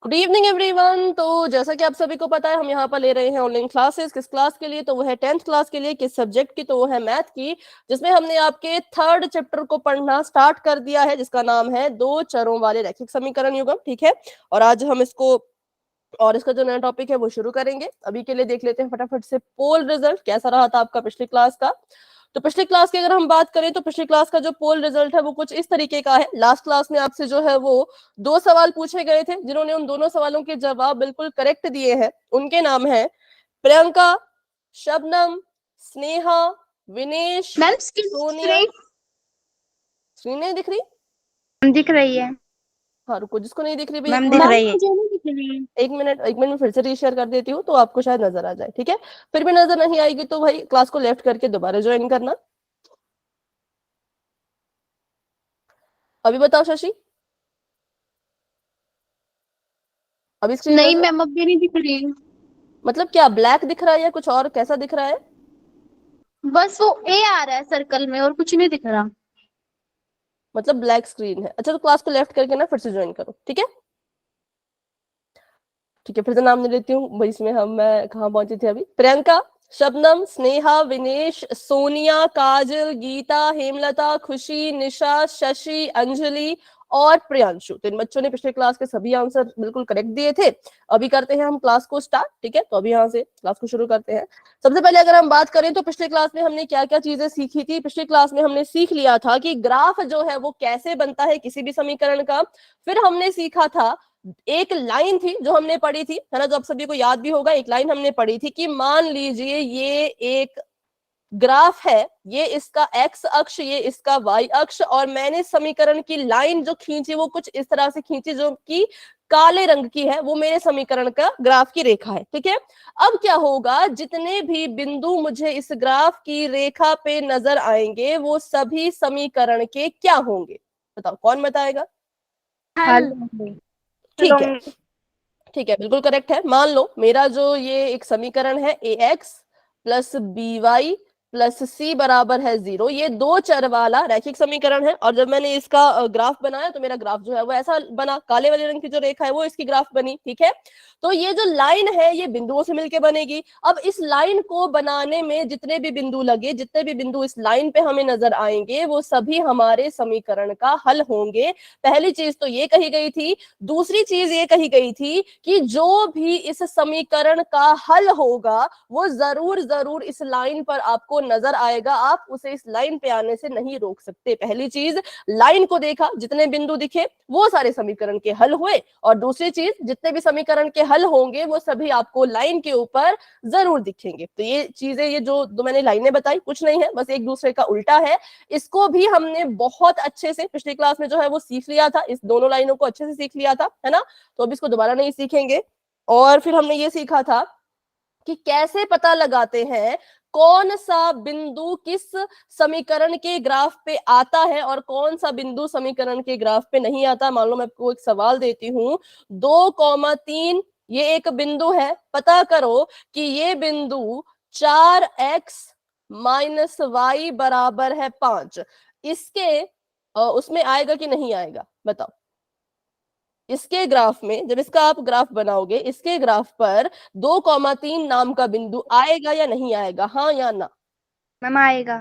Good evening everyone. तो जैसा कि आप सभी को पता है, हम यहाँ पर ले रहे हैं ऑनलाइन क्लासेस। किस क्लास के लिए? तो वो है 10th क्लास के लिए। किस सब्जेक्ट की? तो वो है मैथ की, जिसमें हमने आपके 3rd चैप्टर को पढ़ना स्टार्ट कर दिया है, जिसका नाम है दो चरों वाले रैखिक समीकरण युग्म। ठीक है, और आज हम इसको और इसका जो नया टॉपिक है वो शुरू करेंगे। अभी के लिए देख लेते हैं फटाफट से पोल रिजल्ट कैसा रहा था आपका पिछली क्लास का। तो पिछली क्लास की अगर हम बात करें तो पिछली क्लास का जो पोल रिजल्ट है वो कुछ इस तरीके का है। लास्ट क्लास में आपसे जो है वो 2 सवाल पूछे गए थे। जिन्होंने उन दोनों सवालों के जवाब बिल्कुल करेक्ट दिए हैं उनके नाम है प्रियंका, शबनम, स्नेहा, विनेश, सोनिया। स्क्रीन नहीं दिख रही? दिख रही है हाँ रुको, जिसको नहीं दिख रही भैया मैम, दिख रही है। एक मिनट में फिर से रीशेयर कर देती हूँ तो आपको शायद नजर आ जाए। ठीक है, फिर भी नजर नहीं आएगी तो भाई क्लास को लेफ्ट करके दोबारा ज्वाइन करना। अभी बताओ शशि, अभी स्क्रीन नहीं मैम, अब भी नहीं दिख रही। मतलब क्या ब्लैक दिख रहा है या कुछ और कैसा दिख रहा है? बस वो ए आ रहा है सर्कल में और कुछ नहीं दिख रहा। मतलब ब्लैक स्क्रीन है। अच्छा, तो क्लास को लेफ्ट करके ना फिर से ज्वाइन करो। ठीक है, ठीक है, फिर से नाम ले लेती हूँ भाई। इसमें मैं कहाँ पहुंची थी अभी? प्रियंका, शबनम, स्नेहा, विनेश, सोनिया, काजल, गीता, हेमलता, खुशी, निशा, शशि, अंजलि और प्रियांशु। तो इन बच्चों ने पिछले क्लास के सभी आंसर बिल्कुल करेक्ट दिए थे। अभी करते हैं हम क्लास को स्टार्ट। ठीक है, तो अभी यहाँ से क्लास को शुरू करते हैं। सबसे पहले अगर हम बात करें तो पिछले क्लास में हमने क्या क्या चीजें सीखी थी। पिछली क्लास में हमने सीख लिया था कि ग्राफ जो है वो कैसे बनता है किसी भी समीकरण का। फिर हमने सीखा था, एक लाइन थी जो हमने पढ़ी थी, है ना, जो आप सभी को याद भी होगा। एक लाइन हमने पढ़ी थी कि मान लीजिए ये एक ग्राफ है, ये इसका एक्स अक्ष, ये इसका वाई अक्ष, और मैंने समीकरण की लाइन जो खींची वो कुछ इस तरह से खींची जो कि काले रंग की है, वो मेरे समीकरण का ग्राफ की रेखा है। ठीक है, अब क्या होगा, जितने भी बिंदु मुझे इस ग्राफ की रेखा पे नजर आएंगे वो सभी समीकरण के क्या होंगे? बताओ, कौन बताएगा? हल। ठीक है, ठीक है, बिल्कुल करेक्ट है। मान लो मेरा जो ये एक समीकरण है a x plus b y plus c बराबर है 0, ये दो चर वाला रैखिक समीकरण है। और जब मैंने इसका ग्राफ बनाया तो मेरा ग्राफ जो है वो ऐसा बना, काले वाले रंग की जो रेखा है वो इसकी ग्राफ बनी। ठीक है, तो ये जो लाइन है ये बिंदुओं से मिलकर बनेगी। अब इस लाइन को बनाने में जितने भी बिंदु लगे, जितने भी बिंदु इस लाइन पे हमें नजर आएंगे वो सभी हमारे समीकरण का हल होंगे। पहली चीज तो ये कही गई थी। दूसरी चीज ये कही गई थी कि जो भी इस समीकरण का हल होगा वो जरूर जरूर इस लाइन पर आपको नजर आएगा, आप उसे इस लाइन पे आने से नहीं रोक सकते। पहली चीज, लाइन को देखा, जितने बिंदु दिखे वो सारे समीकरण के हल हुए। और दूसरी चीज, जितने भी समीकरण के हल होंगे वो सभी आपको लाइन के ऊपर जरूर दिखेंगे। तो ये चीजें, ये जो मैंने लाइनें बताई कुछ नहीं है, बस एक दूसरे का उल्टा है। इसको भी हमने बहुत अच्छे से पिछली क्लास में जो है वो सीख लिया था, इस दोनों लाइनों को अच्छे से सीख लिया था, है ना। तो अब इसको दोबारा नहीं सीखेंगे। और फिर हमने ये सीखा था कि कैसे पता लगाते हैं कौन सा बिंदु किस समीकरण के ग्राफ पे आता है और कौन सा बिंदु समीकरण के ग्राफ पे नहीं आता। मान लो मैं आपको एक सवाल देती हूं, 2,3 ये एक बिंदु है, पता करो कि ये बिंदु 4x माइनस वाई बराबर है 5, इसके उसमें आएगा कि नहीं आएगा? बताओ। इसके ग्राफ में, जब इसका आप ग्राफ बनाओगे, इसके ग्राफ पर 2,3 नाम का बिंदु आएगा या नहीं आएगा? हाँ या ना? मैम आएगा।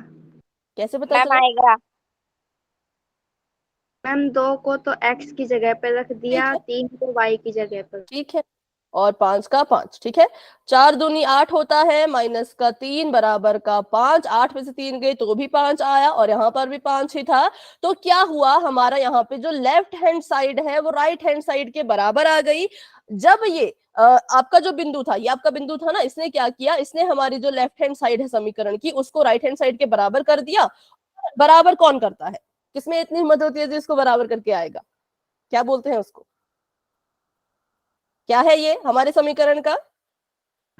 कैसे पता चला? आएगा। मैम 2 को तो x की जगह पे रख दिया, ठीक है, 3 को y की जगह पर। ठीक है, और 5 का 5। ठीक है, 4 दूनी 8 होता है, माइनस का 3 बराबर का 5, 8 में से 3 गए तो भी 5 आया, और यहाँ पर भी 5 ही था। तो क्या हुआ, हमारा यहाँ पे जो लेफ्ट हैंड साइड है वो राइट हैंड साइड के बराबर आ गई। जब ये आपका जो बिंदु था, ये आपका बिंदु था ना, इसने क्या किया, इसने हमारी जो लेफ्ट हैंड साइड है समीकरण की उसको राइट हैंड साइड के बराबर कर दिया। बराबर कौन करता है? किसमें इतनी हिम्मत होती है जो इसको बराबर करके आएगा? क्या बोलते हैं उसको? क्या है ये हमारे समीकरण का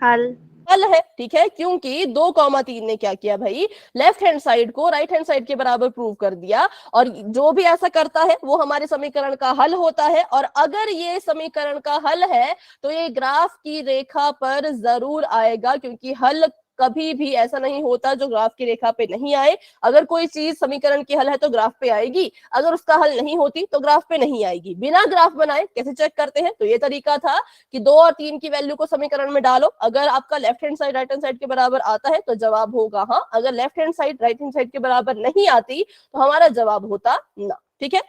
हल। हल है। ठीक है, क्योंकि 2,3 ने क्या किया भाई, लेफ्ट हैंड साइड को राइट हैंड साइड के बराबर प्रूव कर दिया। और जो भी ऐसा करता है वो हमारे समीकरण का हल होता है। और अगर ये समीकरण का हल है तो ये ग्राफ की रेखा पर जरूर आएगा, क्योंकि हल कभी भी ऐसा नहीं होता जो ग्राफ की रेखा पे नहीं आए। अगर कोई चीज समीकरण की हल है तो ग्राफ पे आएगी, अगर उसका हल नहीं होती तो ग्राफ पे नहीं आएगी। बिना ग्राफ बनाए कैसे चेक करते हैं, तो ये तरीका था कि 2 और 3 की वैल्यू को समीकरण में डालो, अगर आपका left hand side right hand side के बराबर आता है तो जवाब होगा हाँ, अगर left hand side right hand side के बराबर नहीं आती तो हमारा जवाब होता ना। ठीक है,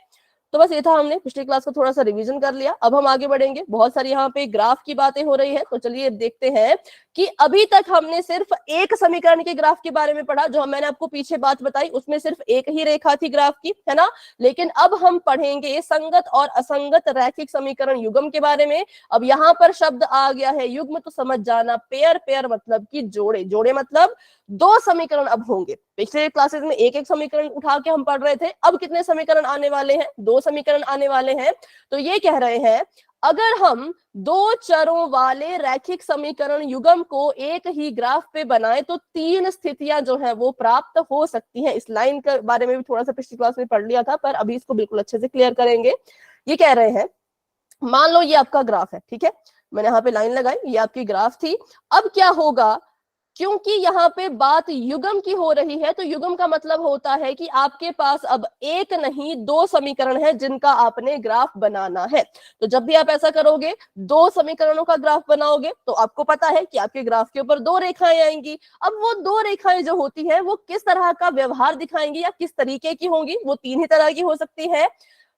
तो बस ये था, हमने पिछली क्लास का थोड़ा सा रिवीजन कर लिया। अब हम आगे बढ़ेंगे, बहुत सारी यहाँ पे ग्राफ की बातें हो रही है, तो चलिए देखते हैं कि अभी तक हमने सिर्फ एक समीकरण के ग्राफ के बारे में पढ़ा, जो मैंने आपको पीछे बात बताई उसमें सिर्फ एक ही रेखा थी ग्राफ की, है ना। लेकिन अब हम पढ़ेंगे संगत और असंगत रैखिक समीकरण युग्म के बारे में। अब यहाँ पर शब्द आ गया है युग्म, तो समझ जाना पेयर, पेयर मतलब कि जोड़े, जोड़े मतलब 2 समीकरण अब होंगे। पिछले क्लासेस में एक एक समीकरण उठा के हम पढ़ रहे थे, अब कितने समीकरण आने वाले हैं, 2 समीकरण आने वाले हैं। तो ये कह रहे हैं अगर हम 2 चरों वाले रैखिक समीकरण युग्म को एक ही ग्राफ पे बनाए तो 3 स्थितियां जो है वो प्राप्त हो सकती हैं। इस लाइन के बारे में भी थोड़ा सा पिछली क्लास में पढ़ लिया था, पर अभी इसको बिल्कुल अच्छे से क्लियर करेंगे। ये कह रहे हैं मान लो ये आपका ग्राफ है, ठीक है, मैंने यहाँ पे लाइन लगाई, ये आपकी ग्राफ थी। अब क्या होगा, क्योंकि यहाँ पे बात युग्म की हो रही है, तो युग्म का मतलब होता है कि आपके पास अब एक नहीं 2 समीकरण है जिनका आपने ग्राफ बनाना है। तो जब भी आप ऐसा करोगे, 2 समीकरणों का ग्राफ बनाओगे, तो आपको पता है कि आपके ग्राफ के ऊपर 2 रेखाएं आएंगी। अब वो 2 रेखाएं जो होती है वो किस तरह का व्यवहार दिखाएंगी या किस तरीके की होंगी, वो 3 ही तरह की हो सकती है।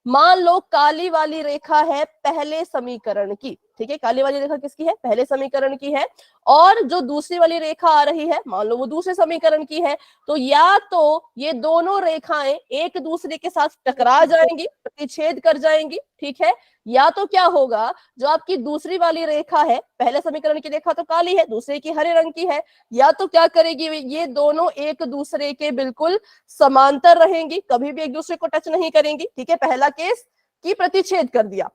मान लो काली वाली रेखा है पहले समीकरण की, ठीक है, काली वाली रेखा किसकी है, पहले समीकरण की है, और जो दूसरी वाली रेखा आ रही है मान लो वो दूसरे समीकरण की है। तो या तो ये दोनों रेखाएं एक दूसरे के साथ टकरा जाएंगी, प्रतिच्छेद कर जाएंगी, ठीक है, या तो क्या होगा, जो आपकी दूसरी वाली रेखा है, पहले समीकरण की रेखा तो काली है, दूसरे की हरे रंग की है, या तो क्या करेगी, ये दोनों एक दूसरे के बिल्कुल समांतर रहेंगी, कभी भी एक दूसरे को टच नहीं करेंगी। ठीक है, पहला केस की प्रतिच्छेद कर दिया,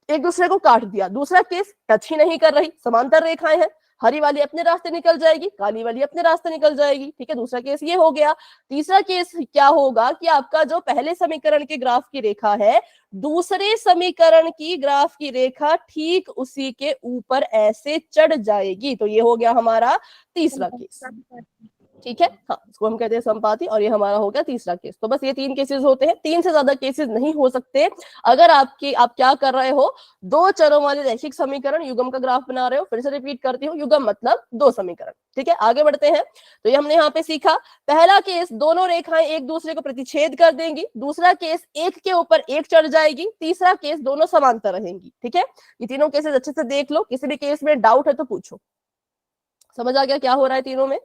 एक दूसरे को काट दिया। दूसरा केस टच ही नहीं कर रही, समांतर रेखाएं हैं, हरी वाली अपने रास्ते निकल जाएगी, काली वाली अपने रास्ते निकल जाएगी। ठीक है, दूसरा केस ये हो गया। तीसरा केस क्या होगा कि आपका जो पहले समीकरण के ग्राफ की रेखा है, दूसरे समीकरण की ग्राफ की रेखा ठीक उसी के ऊपर ऐसे चढ़ जाएगी। तो ये हो गया हमारा तीसरा केस। ठीक है, हाँ, इसको हम कहते हैं संपाती, और ये हमारा हो गया तीसरा केस। तो बस ये 3 केसेस होते हैं, 3 से ज्यादा केसेस नहीं हो सकते। अगर आप क्या कर रहे हो, 2 चरों वाले रैखिक समीकरण युग्म का ग्राफ बना रहे हो। फिर से रिपीट करती हूँ, युग्म मतलब 2 समीकरण। ठीक है, आगे बढ़ते हैं। तो ये हमने यहाँ पे सीखा, पहला केस दोनों रेखाएं एक दूसरे को प्रतिच्छेद कर देंगी, दूसरा केस एक के ऊपर एक चढ़ जाएगी, तीसरा केस दोनों समांतर रहेंगी। ठीक है, ये तीनों केसेस अच्छे से देख लो, किसी भी केस में डाउट है तो पूछो। समझ आ गया क्या हो रहा है तीनों में,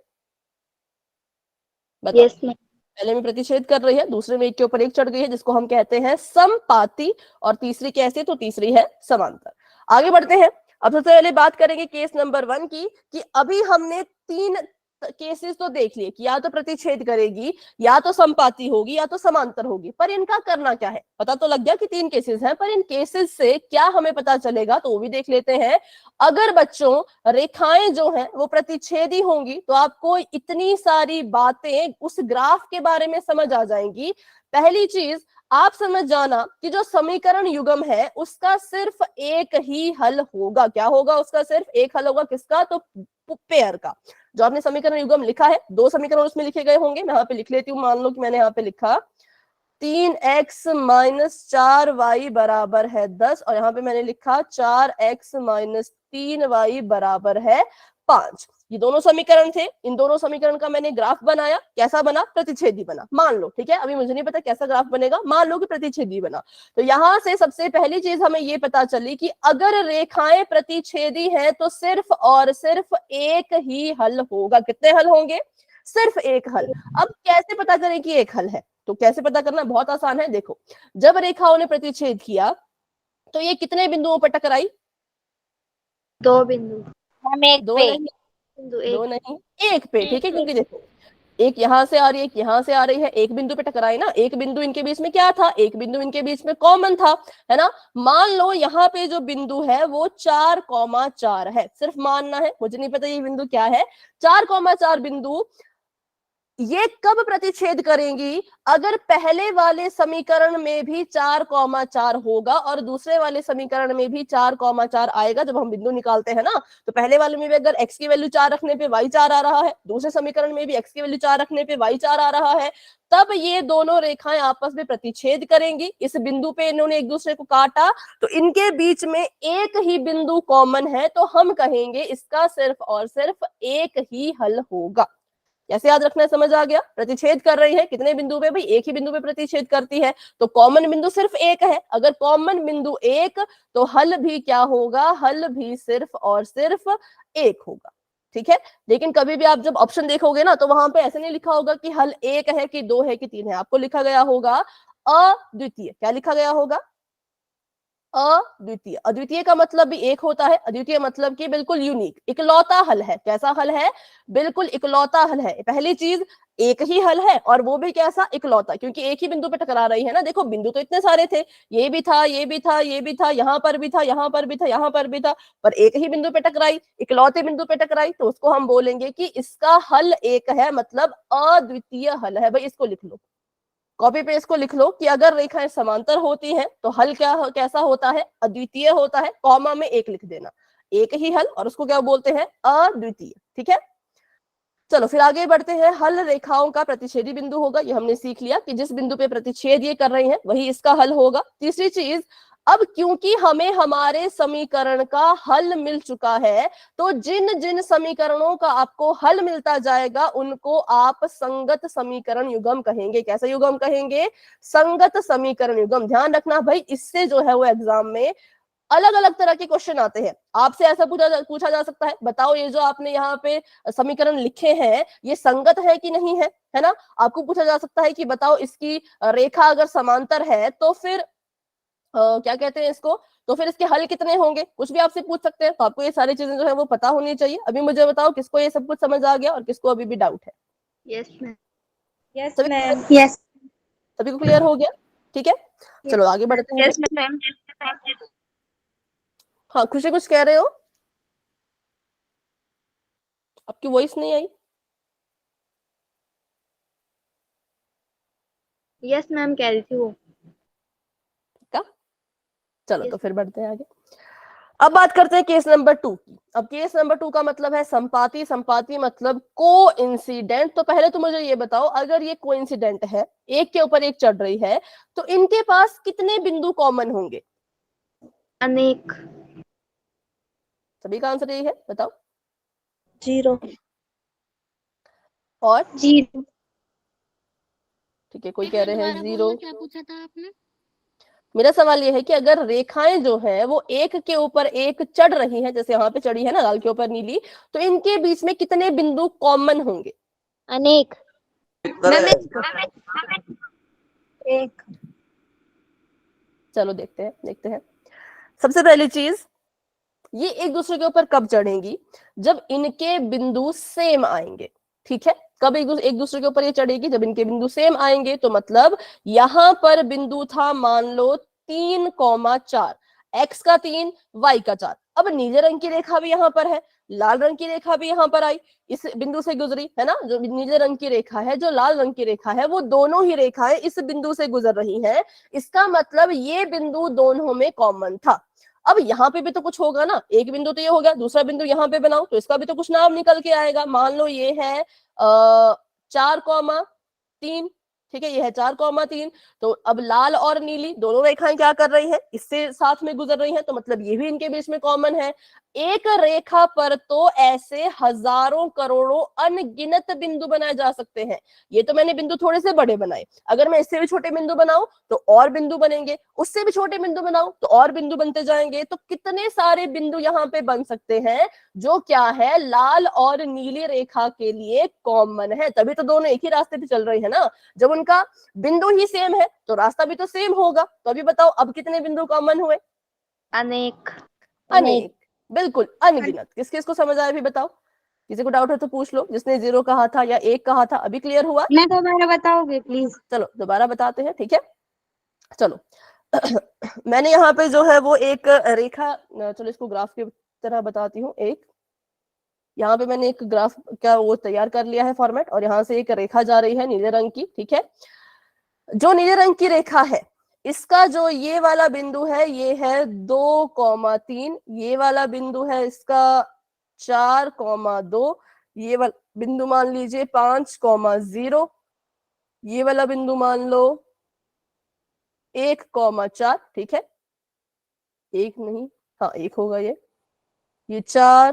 बताओ। yes, पहले में प्रतिच्छेद कर रही है, दूसरे में एक के ऊपर एक चढ़ गई है, जिसको हम कहते हैं समपाती, और तीसरी कैसे, तो तीसरी है समांतर। आगे बढ़ते हैं। अब सबसे पहले बात करेंगे केस नंबर 1 की, कि अभी हमने 3 केसेस तो देख लिए कि या तो प्रतिच्छेद करेगी, या तो समपाती होगी, या तो समांतर होगी। पर इनका करना क्या है, पता तो लग गया कि 3 केसेस हैं, पर इन केसेस से क्या हमें पता चलेगा, तो वो भी देख लेते हैं। अगर बच्चों रेखाएं जो हैं वो प्रतिच्छेदी होंगी, तो आपको इतनी सारी बातें उस ग्राफ के बारे में समझ आ जाएंगी। पहली चीज आप समझ जाना कि जो समीकरण युग्म है उसका सिर्फ एक ही हल होगा। क्या होगा, उसका सिर्फ एक हल होगा, किसका, तो पेयर का। जो आपने समीकरण युग्म लिखा है, 2 समीकरण उसमें लिखे गए होंगे, मैं यहाँ पे लिख लेती हूँ। मान लो कि मैंने यहाँ पे लिखा 3x - 4y बराबर है 10, और यहाँ पे मैंने लिखा 4x - 3y बराबर है 5। ये दोनों समीकरण थे, इन दोनों समीकरण का मैंने ग्राफ बनाया। कैसा बना, प्रतिच्छेदी बना, मान लो। ठीक है, अभी मुझे नहीं पता कैसा ग्राफ बनेगा, मान लो कि प्रतिच्छेदी बना। तो यहां से सबसे पहली चीज हमें ये पता चली कि अगर रेखाएं प्रतिच्छेदी हैं तो सिर्फ और सिर्फ एक ही हल होगा। कितने हल होंगे, सिर्फ एक हल। अब कैसे पता करें कि एक हल है, तो कैसे पता करना, बहुत आसान है। देखो, जब रेखाओं ने प्रतिच्छेद किया तो ये कितने बिंदुओं पर टकराई, 2 बिंदु, हम एक 2 पे नहीं, बिंदु 2 नहीं, एक पे। ठीक है, क्योंकि देखो एक यहां से आ रही है, एक यहां से आ रही है, एक बिंदु पे टकराई ना। एक बिंदु इनके बीच में क्या था, एक बिंदु इनके बीच में कॉमन था, है ना। मान लो यहाँ पे जो बिंदु है वो 4,4 है, सिर्फ मानना है, मुझे नहीं पता ये बिंदु क्या है। 4,4 बिंदु ये कब प्रतिच्छेद करेंगी? अगर पहले वाले समीकरण में भी 4,4 होगा और दूसरे वाले समीकरण में भी 4,4 आएगा। जब हम बिंदु निकालते हैं ना, तो पहले वाले में भी अगर x की वैल्यू 4 रखने पे y 4 आ रहा है, दूसरे समीकरण में भी x की वैल्यू 4 रखने पे y 4 आ रहा है, तब ये दोनों रेखाएं आपस में प्रतिच्छेद करेंगी। इस बिंदु पे इन्होंने एक दूसरे को काटा, तो इनके बीच में एक ही बिंदु कॉमन है, तो हम कहेंगे इसका सिर्फ और सिर्फ एक ही हल होगा। कैसे याद रखना है, समझ आ गया? प्रतिच्छेद कर रही है कितने बिंदु पे? भाई एक ही बिंदु पे प्रतिच्छेद करती है, तो कॉमन बिंदु सिर्फ एक है। अगर कॉमन बिंदु एक, तो हल भी क्या होगा? हल भी सिर्फ और सिर्फ एक होगा। ठीक है, लेकिन कभी भी आप जब ऑप्शन देखोगे ना, तो वहां पे ऐसे नहीं लिखा होगा कि हल एक है कि दो है कि तीन है, आपको लिखा गया होगा अद्वितीय। क्या लिखा गया होगा? अद्वितीय। अद्वितीय का मतलब भी एक होता है, अद्वितीय मतलब कि बिल्कुल यूनिक, इकलौता हल है। कैसा हल है? बिल्कुल इकलौता हल है। पहली चीज, एक ही हल है, और वो भी कैसा? इकलौता, क्योंकि एक ही बिंदु पे टकरा रही है ना। देखो बिंदु तो इतने सारे थे, ये भी था, ये भी था, ये भी था, यहाँ पर भी था, यहाँ पर भी था, यहाँ पर भी था, पर एक ही बिंदु पे टकराई, इकलौते बिंदु पे टकराई, तो उसको हम बोलेंगे कि इसका हल एक है, मतलब अद्वितीय हल है। भाई इसको लिख लो, कॉपी पे इसको लिख लो कि अगर रेखाएं समांतर होती हैं तो हल कैसा होता है? अद्वितीय होता है। कॉमा में एक लिख देना, एक ही हल, और उसको क्या बोलते हैं? अद्वितीय। ठीक है, चलो फिर आगे बढ़ते हैं। हल रेखाओं का प्रतिच्छेदी बिंदु होगा, ये हमने सीख लिया कि जिस बिंदु पे प्रतिच्छेद ये कर रही हैं वही इसका हल होगा। तीसरी चीज, अब क्योंकि हमें हमारे समीकरण का हल मिल चुका है, तो जिन जिन समीकरणों का आपको हल मिलता जाएगा उनको आप संगत समीकरण युग्म कहेंगे। कैसा युग्म कहेंगे? संगत समीकरण युग्म। ध्यान रखना भाई, इससे जो है वो एग्जाम में अलग अलग तरह के क्वेश्चन आते हैं। आपसे ऐसा पूछा जा सकता है, बताओ ये जो आपने यहाँ पे समीकरण लिखे हैं ये संगत है कि नहीं है, है ना। आपको पूछा जा सकता है कि बताओ इसकी रेखा अगर समांतर है तो फिर क्या कहते हैं इसको, तो फिर इसके हल कितने होंगे, कुछ भी आपसे पूछ सकते हैं। तो आपको ये सारी चीजें जो है वो पता होनी चाहिए। अभी मुझे बताओ किसको ये सब कुछ समझ आ गया और किसको अभी भी डाउट है? Yes ma'am. यस सभी मैम। यस। सभी को क्लियर हो गया? ठीक है, चलो आगे बढ़ते हैं। Yes ma'am. हाँ खुशी कुछ कह रहे हो? आपकी वॉइस नहीं आई। यस मैम कह रही थी वो। क्या? चलो Yes. तो फिर बढ़ते हैं आगे। अब बात करते हैं केस नंबर 2 की। अब केस नंबर 2 का मतलब है संपाती। संपाती मतलब को इंसिडेंट। तो पहले तो मुझे ये बताओ, अगर ये को इंसिडेंट है, एक के ऊपर एक चढ़ रही है, तो इनके पास कितने बिंदु कॉमन होंगे? अनेक। सभी का आंसर यही है, बताओ। 0। और 0। ठीक है, कोई कह रहे हैं 0। क्या पूछा था आपने? मेरा सवाल ये है कि अगर रेखाएं जो है वो एक के ऊपर एक चढ़ रही हैं, जैसे यहाँ पे चढ़ी है ना लाल के ऊपर नीली, तो इनके बीच में कितने बिंदु कॉमन होंगे? अनेक। एक। चलो देखते हैं देखते हैं। सबसे पहली चीज, ये एक दूसरे के ऊपर कब चढ़ेंगी? जब इनके बिंदु सेम आएंगे। ठीक है, कब एक दूसरे के ऊपर ये चढ़ेगी? जब इनके बिंदु सेम आएंगे। तो मतलब यहां पर बिंदु था मान लो 3,4, x का 3 y का 4। अब नीले रंग की रेखा भी यहां पर है, लाल रंग की रेखा भी यहां पर आई, इस बिंदु से गुजरी है ना। जो नीले रंग की रेखा है, जो लाल रंग की रेखा है, वो दोनों ही रेखाएं इस बिंदु से गुजर रही हैं। इसका मतलब ये बिंदु दोनों में कॉमन था। अब यहाँ पे भी तो कुछ होगा ना, एक बिंदु तो ये हो गया, दूसरा बिंदु यहाँ पे बनाओ तो इसका भी तो कुछ नाम निकल के आएगा। मान लो ये है 4,3। ठीक है, ये है 4,3। तो अब लाल और नीली दोनों रेखाएं क्या कर रही हैं? इससे साथ में गुजर रही हैं, तो मतलब ये भी इनके बीच में कॉमन है। एक रेखा पर तो ऐसे हजारों करोड़ों अनगिनत बिंदु बनाए जा सकते हैं। ये तो मैंने बिंदु थोड़े से बड़े बनाए, अगर मैं इससे भी छोटे बिंदु बनाऊं तो और बिंदु बनेंगे, उससे भी छोटे बिंदु बनाऊं तो और बिंदु बनते जाएंगे। तो कितने सारे बिंदु यहाँ पे बन सकते हैं जो क्या है, लाल और नीली रेखा के लिए कॉमन है। तभी तो दोनों एक ही रास्ते पे चल रही है ना। जब उनका बिंदु ही सेम है तो रास्ता भी तो सेम होगा। तो अभी बताओ अब कितने बिंदु कॉमन हुए? अनेक। अनेक, बिल्कुल अनगिनत। किस किस को समझ आया अभी बताओ? किसी को डाउट है तो पूछ लो, जिसने 0 कहा था या 1 कहा था। अभी क्लियर हुआ? मैं दोबारा बताओगे प्लीज? चलो दोबारा बताते हैं, ठीक है। चलो मैंने यहाँ पे जो है वो एक रेखा, चलो इसको ग्राफ की तरह बताती हूँ। एक यहाँ पे मैंने एक ग्राफ का वो तैयार कर लिया है फॉर्मेट, और यहाँ से एक रेखा जा रही है नीले रंग की, ठीक है। जो नीले रंग की रेखा है, इसका जो ये वाला बिंदु है ये है 2,3, ये वाला बिंदु है इसका 4,2, ये वाला बिंदु मान लीजिए 5,0, ये वाला बिंदु मान लो 1,4, ठीक है। एक नहीं, हाँ एक होगा ये 4,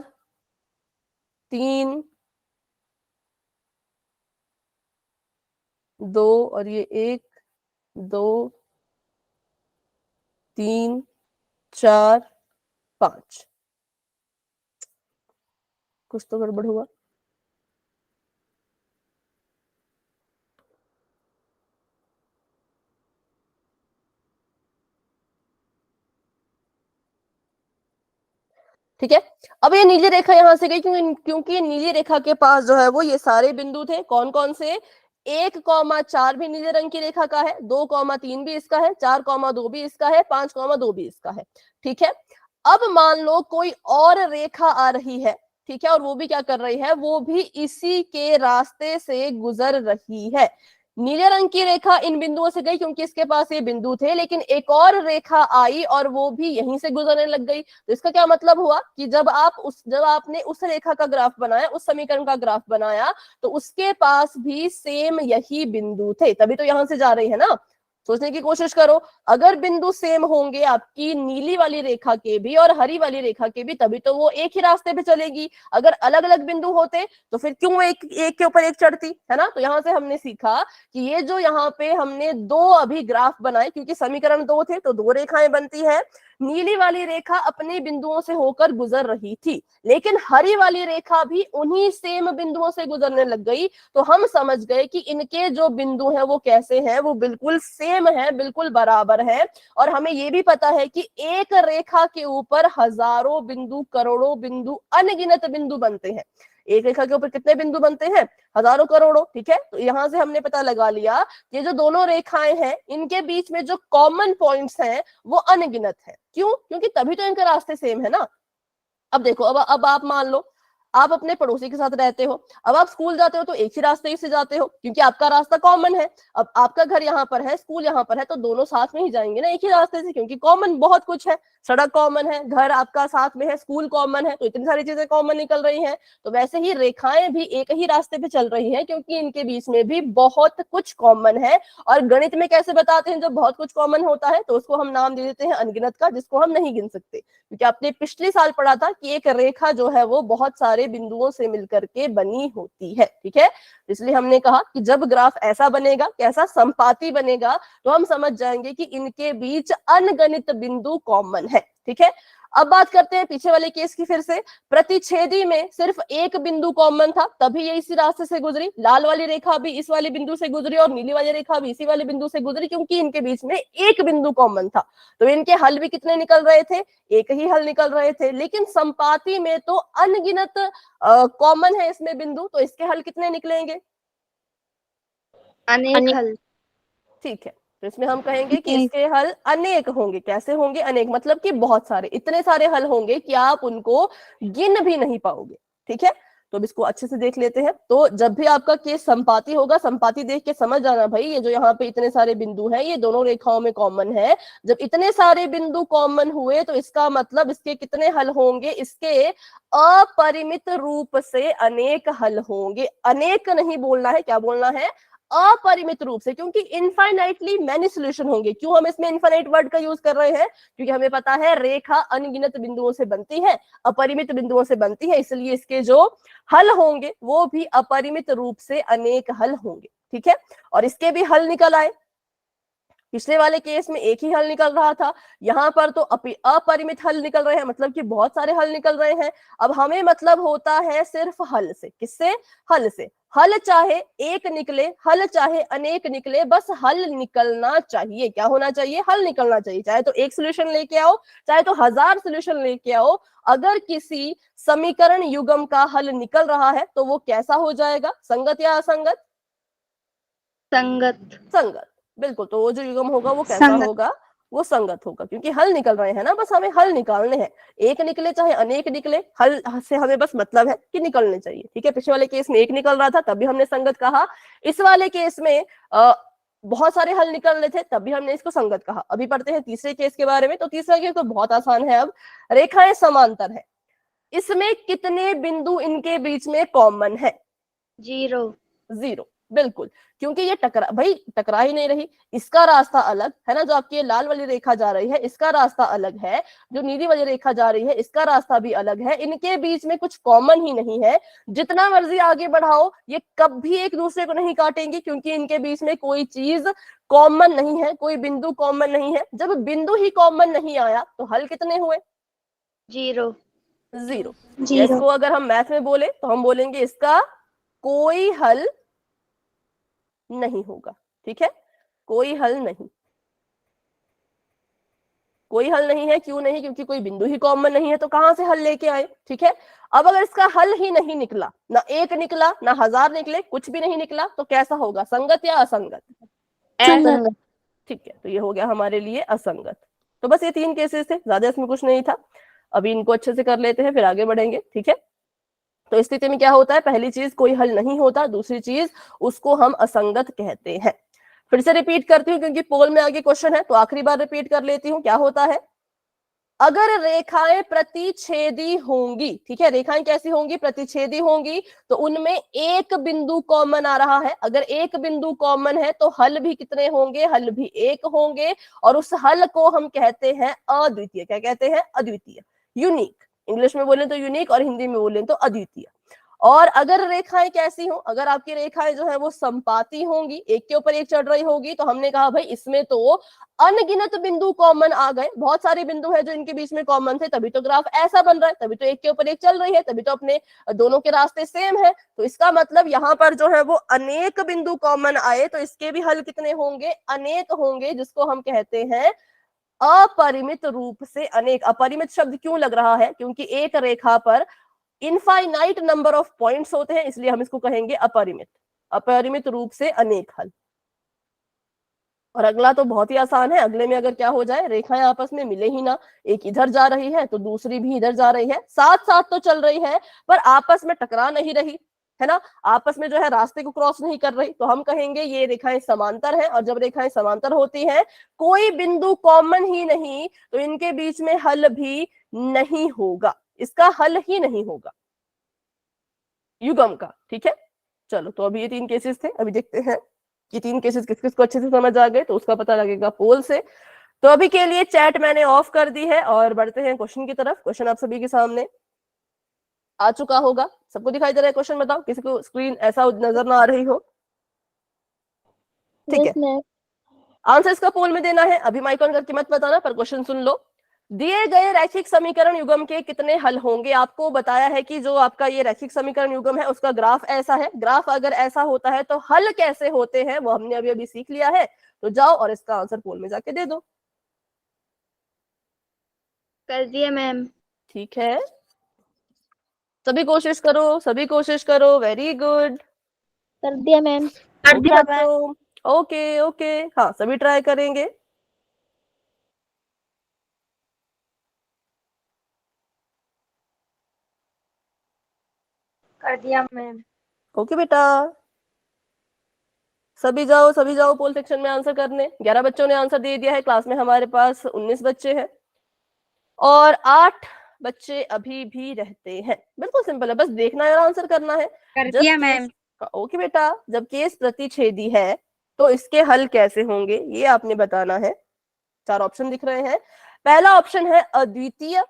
3, 2, और ये 1, 2, 3, 4, 5। कुछ तो गड़बड़ हुआ। ठीक है, अब ये नीली रेखा यहां से गई, क्योंकि नीली रेखा के पास जो है वो ये सारे बिंदु थे। कौन कौन से? 1,4 भी नीले रंग की रेखा का है, 2,3 भी इसका है, 4,2 भी इसका है, 5,2 भी इसका है, ठीक है। अब मान लो कोई और रेखा आ रही है, ठीक है, और वो भी क्या कर रही है, वो भी इसी के रास्ते से गुजर रही है। नीले रंग की रेखा इन बिंदुओं से गई क्योंकि इसके पास ये बिंदु थे, लेकिन एक और रेखा आई और वो भी यहीं से गुजरने लग गई। तो इसका क्या मतलब हुआ कि जब आपने उस रेखा का ग्राफ बनाया, उस समीकरण का ग्राफ बनाया, तो उसके पास भी सेम यही बिंदु थे, तभी तो यहां से जा रही है ना। सोचने की कोशिश करो, अगर बिंदु सेम होंगे आपकी नीली वाली रेखा के भी और हरी वाली रेखा के भी, तभी तो वो एक ही रास्ते पे चलेगी। अगर अलग अलग बिंदु होते तो फिर क्यों वो एक के ऊपर एक चढ़ती, है ना। तो यहां से हमने सीखा कि ये जो यहाँ पे हमने दो अभी ग्राफ बनाए, क्योंकि समीकरण दो थे तो दो रेखाएं बनती है। नीली वाली रेखा अपने बिंदुओं से होकर गुजर रही थी, लेकिन हरी वाली रेखा भी उन्हीं सेम बिंदुओं से गुजरने लग गई। तो हम समझ गए कि इनके जो बिंदु हैं वो कैसे हैं, वो बिल्कुल सेम है, बिल्कुल बराबर है। और हमें ये भी पता है कि एक रेखा के ऊपर हजारों बिंदु, करोड़ों बिंदु, अनगिनत बिंदु बनते हैं। एक रेखा के ऊपर कितने बिंदु बनते हैं? हजारों, करोड़ों, ठीक है। तो यहां से हमने पता लगा लिया ये जो दोनों रेखाएं हैं इनके बीच में जो कॉमन पॉइंट्स हैं वो अनगिनत है। क्यों? क्योंकि तभी तो इनके रास्ते सेम है ना। अब देखो, अब आप मान लो आप अपने पड़ोसी के साथ रहते हो, अब आप स्कूल जाते हो तो एक ही रास्ते से जाते हो क्योंकि आपका रास्ता कॉमन है। अब आपका घर यहाँ पर है, स्कूल यहाँ पर है, तो दोनों साथ में ही जाएंगे ना एक ही रास्ते से, क्योंकि कॉमन बहुत कुछ है। सड़क कॉमन है, घर आपका साथ में है, स्कूल कॉमन है, तो इतनी सारी चीजें कॉमन निकल रही हैं। तो वैसे ही रेखाएं भी एक ही रास्ते पे चल रही हैं क्योंकि इनके बीच में भी बहुत कुछ कॉमन है। और गणित में कैसे बताते हैं जब बहुत कुछ कॉमन होता है? तो उसको हम नाम दे देते हैं अनगिनत का, जिसको हम नहीं गिन सकते, क्योंकि आपने पिछले साल पढ़ा था कि एक रेखा जो है वो बहुत सारे बिंदुओं से मिलकर के बनी होती है, ठीक है। इसलिए हमने कहा कि जब ग्राफ ऐसा बनेगा, कैसा संपाती बनेगा, तो हम समझ जाएंगे कि इनके बीच अनगणित बिंदु कॉमन है, ठीक है। अब बात करते हैं पीछे वाले केस की फिर से। प्रतिच्छेदी में सिर्फ एक बिंदु कॉमन था, तभी ये इसी रास्ते से गुजरी। लाल वाली रेखा भी इस वाले बिंदु से गुजरी और नीली वाली रेखा भी इसी वाले बिंदु से गुजरी, क्योंकि इनके बीच में एक बिंदु कॉमन था। तो इनके हल भी कितने निकल रहे थे? एक ही हल निकल रहे थे। लेकिन संपाती में तो अनगिनत कॉमन है इसमें बिंदु, तो इसके हल कितने निकलेंगे? अनेक हल। ठीक है, तो इसमें हम कहेंगे कि इसके हल अनेक होंगे। कैसे होंगे अनेक? मतलब कि बहुत सारे, इतने सारे हल होंगे कि आप उनको गिन भी नहीं पाओगे, ठीक है। तो अब इसको अच्छे से देख लेते हैं। तो जब भी आपका केस संपाती होगा, संपाती देख के समझ जाना भाई, ये जो यहाँ पे इतने सारे बिंदु हैं ये दोनों रेखाओं में कॉमन है। जब इतने सारे बिंदु कॉमन हुए तो इसका मतलब इसके कितने हल होंगे? इसके अपरिमित रूप से अनेक हल होंगे। अनेक नहीं बोलना है, क्या बोलना है? अपरिमित रूप से, क्योंकि इनफाइनाइटली मैनी सोल्यूशन होंगे। क्यों हम इसमें इनफाइनाइट वर्ड का यूज कर रहे हैं? क्योंकि हमें पता है रेखा अनगिनत बिंदुओं से बनती है, अपरिमित बिंदुओं से बनती है, इसलिए इसके जो हल होंगे वो भी अपरिमित रूप से अनेक हल होंगे, ठीक है। और इसके भी हल निकल आए। पिछले वाले केस में एक ही हल निकल रहा था, यहाँ पर तो अपरिमित हल निकल रहे हैं, मतलब कि बहुत सारे हल निकल रहे हैं। अब हमें मतलब होता है सिर्फ हल से। किससे? हल से। हल चाहे एक निकले, हल चाहे अनेक निकले, बस हल निकलना चाहिए। क्या होना चाहिए? हल निकलना चाहिए। चाहे तो एक सोल्यूशन लेके आओ, चाहे तो 1000 सोल्यूशन लेके आओ, अगर किसी समीकरण युग्म का हल निकल रहा है तो वो कैसा हो जाएगा? संगत या असंगत? संगत। संगत, बिल्कुल। तो वो जो युग्म होगा वो कैसा होगा? वो संगत होगा, क्योंकि हल निकल रहे हैं ना, बस हमें हल निकालने हैं, एक निकले चाहे अनेक निकले, हल से हमें बस मतलब है कि निकलने चाहिए। ठीक है, पिछले वाले केस में एक निकल रहा था तब भी हमने संगत कहा, इस वाले केस में बहुत सारे हल निकल रहे थे तब भी हमने इसको संगत कहा। अभी पढ़ते हैं तीसरे केस के बारे में। तो तीसरा केस तो बहुत आसान है। अब रेखाएं समांतर है, इसमें कितने बिंदु इनके बीच में कॉमन है? 0। 0, बिल्कुल, क्योंकि ये टकरा ही नहीं रही। इसका रास्ता अलग है ना, जो आपकी ये लाल वाली रेखा जा रही है इसका रास्ता अलग है, जो नीली वाली रेखा जा रही है इसका रास्ता भी अलग है, इनके बीच में कुछ कॉमन ही नहीं है। जितना मर्जी आगे बढ़ाओ ये कभी एक दूसरे को नहीं काटेंगे, क्योंकि इनके बीच में कोई चीज कॉमन नहीं है, कोई बिंदु कॉमन नहीं है। जब बिंदु ही कॉमन नहीं आया तो हल कितने हुए? 0। 0। 0। इसको अगर हम मैथ में बोले तो हम बोलेंगे इसका कोई हल नहीं होगा। ठीक है, कोई हल नहीं, कोई हल नहीं है। क्यों नहीं? क्योंकि कोई बिंदु ही कॉमन नहीं है, तो कहां से हल लेके आए? ठीक है, अब अगर इसका हल ही नहीं निकला, ना एक निकला ना 1000 निकले, कुछ भी नहीं निकला, तो कैसा होगा? संगत या असंगत? संगत। ठीक है, तो ये हो गया हमारे लिए असंगत। तो बस ये 3 केसेस थे, ज्यादा इसमें कुछ नहीं था। अभी इनको अच्छे से कर लेते हैं फिर आगे बढ़ेंगे। ठीक है, तो इस स्थिति में क्या होता है? पहली चीज कोई हल नहीं होता, दूसरी चीज उसको हम असंगत कहते हैं। फिर से रिपीट करती हूँ क्योंकि पोल में आगे क्वेश्चन है, तो आखिरी बार रिपीट कर लेती हूँ। क्या होता है? अगर रेखाएं प्रतिच्छेदी होंगी, ठीक है, रेखाएं कैसी होंगी? प्रतिच्छेदी होंगी, तो उनमें एक बिंदु कॉमन आ रहा है। अगर एक बिंदु कॉमन है तो हल भी कितने होंगे? हल भी एक होंगे, और उस हल को हम कहते हैं अद्वितीय। क्या कहते हैं? अद्वितीय, यूनिक। इंग्लिश में बोले तो यूनिक और हिंदी में बोले तो अद्वितीय। और अगर रेखाएं कैसी हो? अगर आपकी रेखाएं जो है वो संपाती होंगी, एक के ऊपर एक चढ़ रही होगी, तो हमने कहा भाई इसमें तो अनगिनत बिंदु कॉमन आ गए, बहुत सारे बिंदु है जो इनके बीच में कॉमन थे, तभी तो ग्राफ ऐसा बन रहा है, तभी तो एक के ऊपर एक चल रही है, तभी तो अपने दोनों के रास्ते सेम है। तो इसका मतलब यहाँ पर जो है वो अनेक बिंदु कॉमन आए, तो इसके भी हल कितने होंगे? अनेक होंगे, जिसको हम कहते हैं अपरिमित रूप से अनेक। अपरिमित शब्द क्यों लग रहा है? क्योंकि एक रेखा पर इनफाइनाइट नंबर ऑफ पॉइंट्स होते हैं, इसलिए हम इसको कहेंगे अपरिमित। अपरिमित रूप से अनेक हल। और अगला तो बहुत ही आसान है। अगले में अगर क्या हो जाए, रेखाएं आपस में मिले ही ना, एक इधर जा रही है तो दूसरी भी इधर जा रही है, साथ साथ तो चल रही है पर आपस में टकरा नहीं रही है ना, आपस में जो है रास्ते को क्रॉस नहीं कर रही, तो हम कहेंगे ये रेखाएं समांतर हैं। और जब रेखाएं समांतर होती हैं, कोई बिंदु कॉमन ही नहीं, तो इनके बीच में हल भी नहीं होगा, इसका हल ही नहीं होगा युग्म का। ठीक है, चलो, तो अभी ये 3 केसेस थे। अभी देखते हैं कि 3 केसेस किस किस को अच्छे से समझ आ गए, तो उसका पता लगेगा पोल से। तो अभी के लिए चैट मैंने ऑफ कर दी है और बढ़ते हैं क्वेश्चन की तरफ। क्वेश्चन आप सभी के सामने आ चुका होगा, सबको दिखाई दे रहा है क्वेश्चन? बताओ, किसी को स्क्रीन ऐसा नजर ना आ रही हो? ठीक है, आंसर इसका पोल में देना है, अभी माइक ऑन करके मत बताना, पर क्वेश्चन सुन लो। दिए गए रैखिक समीकरण युग्म के कितने हल होंगे? आपको बताया है कि जो आपका ये रैखिक समीकरण युग्म है उसका ग्राफ ऐसा है। ग्राफ अगर ऐसा होता है तो हल कैसे होते हैं वो हमने अभी अभी सीख लिया है। तो जाओ और इसका आंसर पोल में जाके दे दो। कर दिया मैम। ठीक है, सभी कोशिश करो, सभी कोशिश करो। Very good. कर दिया मैम। ओके बच्चों, ओके ओके, हाँ सभी ट्राई करेंगे। कर दिया मैम। ओके बेटा, सभी जाओ, सभी जाओ पोल सेक्शन में आंसर करने। 11 बच्चों ने आंसर दे दिया है, क्लास में हमारे पास 19 बच्चे हैं और 8 बच्चे अभी भी रहते हैं। बिल्कुल सिंपल है, बस देखना है और आंसर करना है। कर जब दिया केस, मैम। ओके बेटा, जब केस प्रतिच्छेदी है तो इसके हल कैसे होंगे ये आपने बताना है। 4 ऑप्शन दिख रहे हैं। पहला ऑप्शन है अद्वितीय,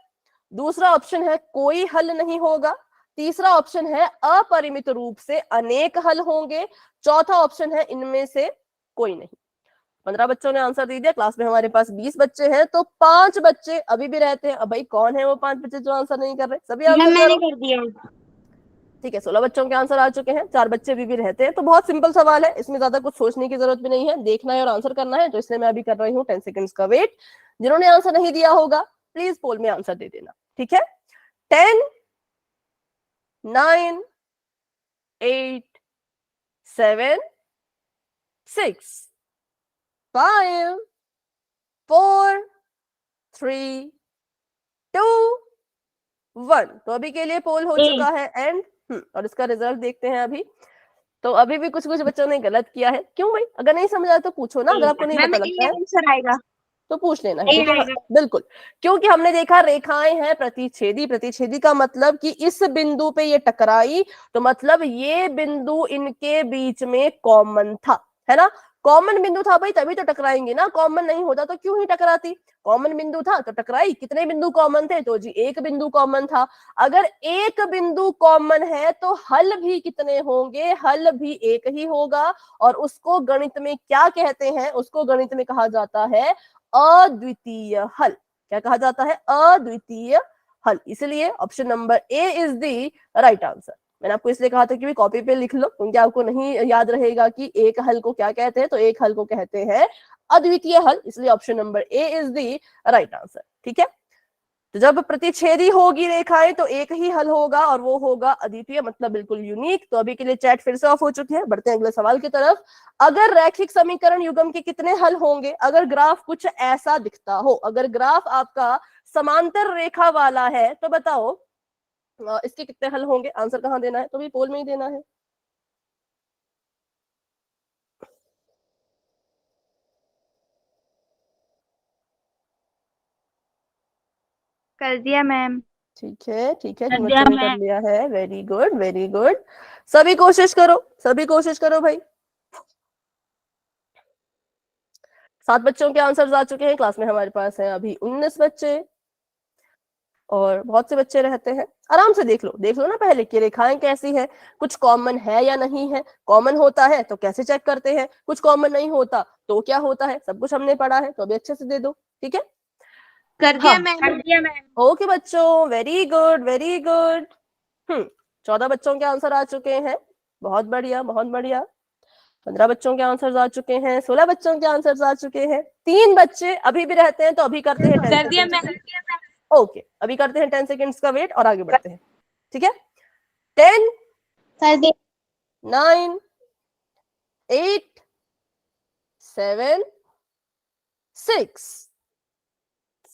दूसरा ऑप्शन है कोई हल नहीं होगा, तीसरा ऑप्शन है अपरिमित रूप से अनेक हल होंगे, चौथा ऑप्शन है इनमें से कोई नहीं। 15 बच्चों ने आंसर दे दिया, क्लास में हमारे पास 20 बच्चे हैं, तो 5 बच्चे अभी भी रहते हैं। अब भाई कौन है वो 5 बच्चे जो आंसर नहीं कर रहे? सभी आंसर मैंने करो। कर दिया। ठीक है, 16 बच्चों के आंसर आ चुके हैं, 4 बच्चे अभी भी रहते हैं। तो बहुत सिंपल सवाल है, इसमें ज्यादा कुछ सोचने की जरूरत भी नहीं है, देखना है और आंसर करना है। तो इसलिए मैं अभी कर रही हूँ 10 सेकंड्स का वेट। जिन्होंने आंसर नहीं दिया होगा प्लीज पोल में आंसर दे देना। ठीक है, 10, 9, 8, 7, 6, 5, 4 3 2 1। तो अभी के लिए पोल हो चुका है एंड। और इसका रिजल्ट देखते हैं अभी। तो अभी भी कुछ कुछ बच्चों ने गलत किया है। क्यों भाई? अगर नहीं समझ आया तो पूछो ना, अगर आपको नहीं पता लगता है आंसर आएगा। तो पूछ लेना है, ठीक है? बिल्कुल, क्योंकि हमने देखा रेखाएं हैं प्रतिच्छेदी। प्रतिच्छेदी का मतलब कि इस बिंदु पे ये टकराई, तो मतलब ये बिंदु इनके बीच में कॉमन था, है ना? कॉमन बिंदु था भाई, तभी तो टकराएंगे ना। कॉमन नहीं होता तो क्यों ही टकराती? कॉमन बिंदु था तो टकराई। कितने बिंदु कॉमन थे? तो जी एक बिंदु कॉमन था। अगर एक बिंदु कॉमन है तो हल भी कितने होंगे? हल भी एक ही होगा। और उसको गणित में क्या कहते हैं? उसको गणित में कहा जाता है अद्वितीय हल। क्या कहा जाता है? अद्वितीय हल। इसलिए option number A is the right answer. मैंने आपको इसलिए कहा था कि कॉपी पे लिख लो, क्योंकि आपको नहीं याद रहेगा कि एक हल को क्या कहते हैं। तो एक हल को कहते हैं अद्वितीय हल, इसलिए option number A is the right answer. ठीक है, तो जब प्रतिच्छेदी होगी रेखाएं तो एक ही हल होगा और वो होगा अद्वितीय, मतलब बिल्कुल यूनिक। तो अभी के लिए चैट फिर से ऑफ हो चुकी है। बढ़ते हैं अगले सवाल की तरफ। अगर रैखिक समीकरण युग्म के कितने हल होंगे? अगर ग्राफ कुछ ऐसा दिखता हो, अगर ग्राफ आपका समांतर रेखा वाला है तो बताओ इसके कितने हल होंगे? आंसर कहाँ देना है? तो भी पोल में ही देना है। कर दिया मैम। ठीक है, ठीक है, जिन बच्चों ने कर लिया है, वेरी गुड, वेरी गुड। सभी कोशिश करो, सभी कोशिश करो भाई। 7 बच्चों के आंसर्स आ चुके हैं। क्लास में हमारे पास है अभी 19 बच्चे और बहुत से बच्चे रहते हैं। आराम से देख लो ना पहले कि रेखाएं कैसी है, कुछ कॉमन है या नहीं है। कॉमन होता है तो कैसे चेक करते हैं, कुछ कॉमन नहीं होता तो क्या होता है, सब कुछ हमने पढ़ा है। तो अभी अच्छे से दे दो, ठीक है? कर दिया मैम। कर दिया मैम। ओके बच्चों, वेरी गुड, वेरी गुड। 14 बच्चों के आंसर आ चुके हैं। बहुत बढ़िया, बहुत बढ़िया। 15 बच्चों के आंसर्स आ चुके हैं। 16 बच्चों के आंसर्स आ चुके हैं। 3 बच्चे अभी भी रहते हैं, तो अभी करते हैं 10 कर दिया सेकंड। मैम। ओके, अभी करते हैं 10 सेकंड्स का वेट और आगे बढ़ते हैं, ठीक है? 10 कर दिया। 9 8 7 6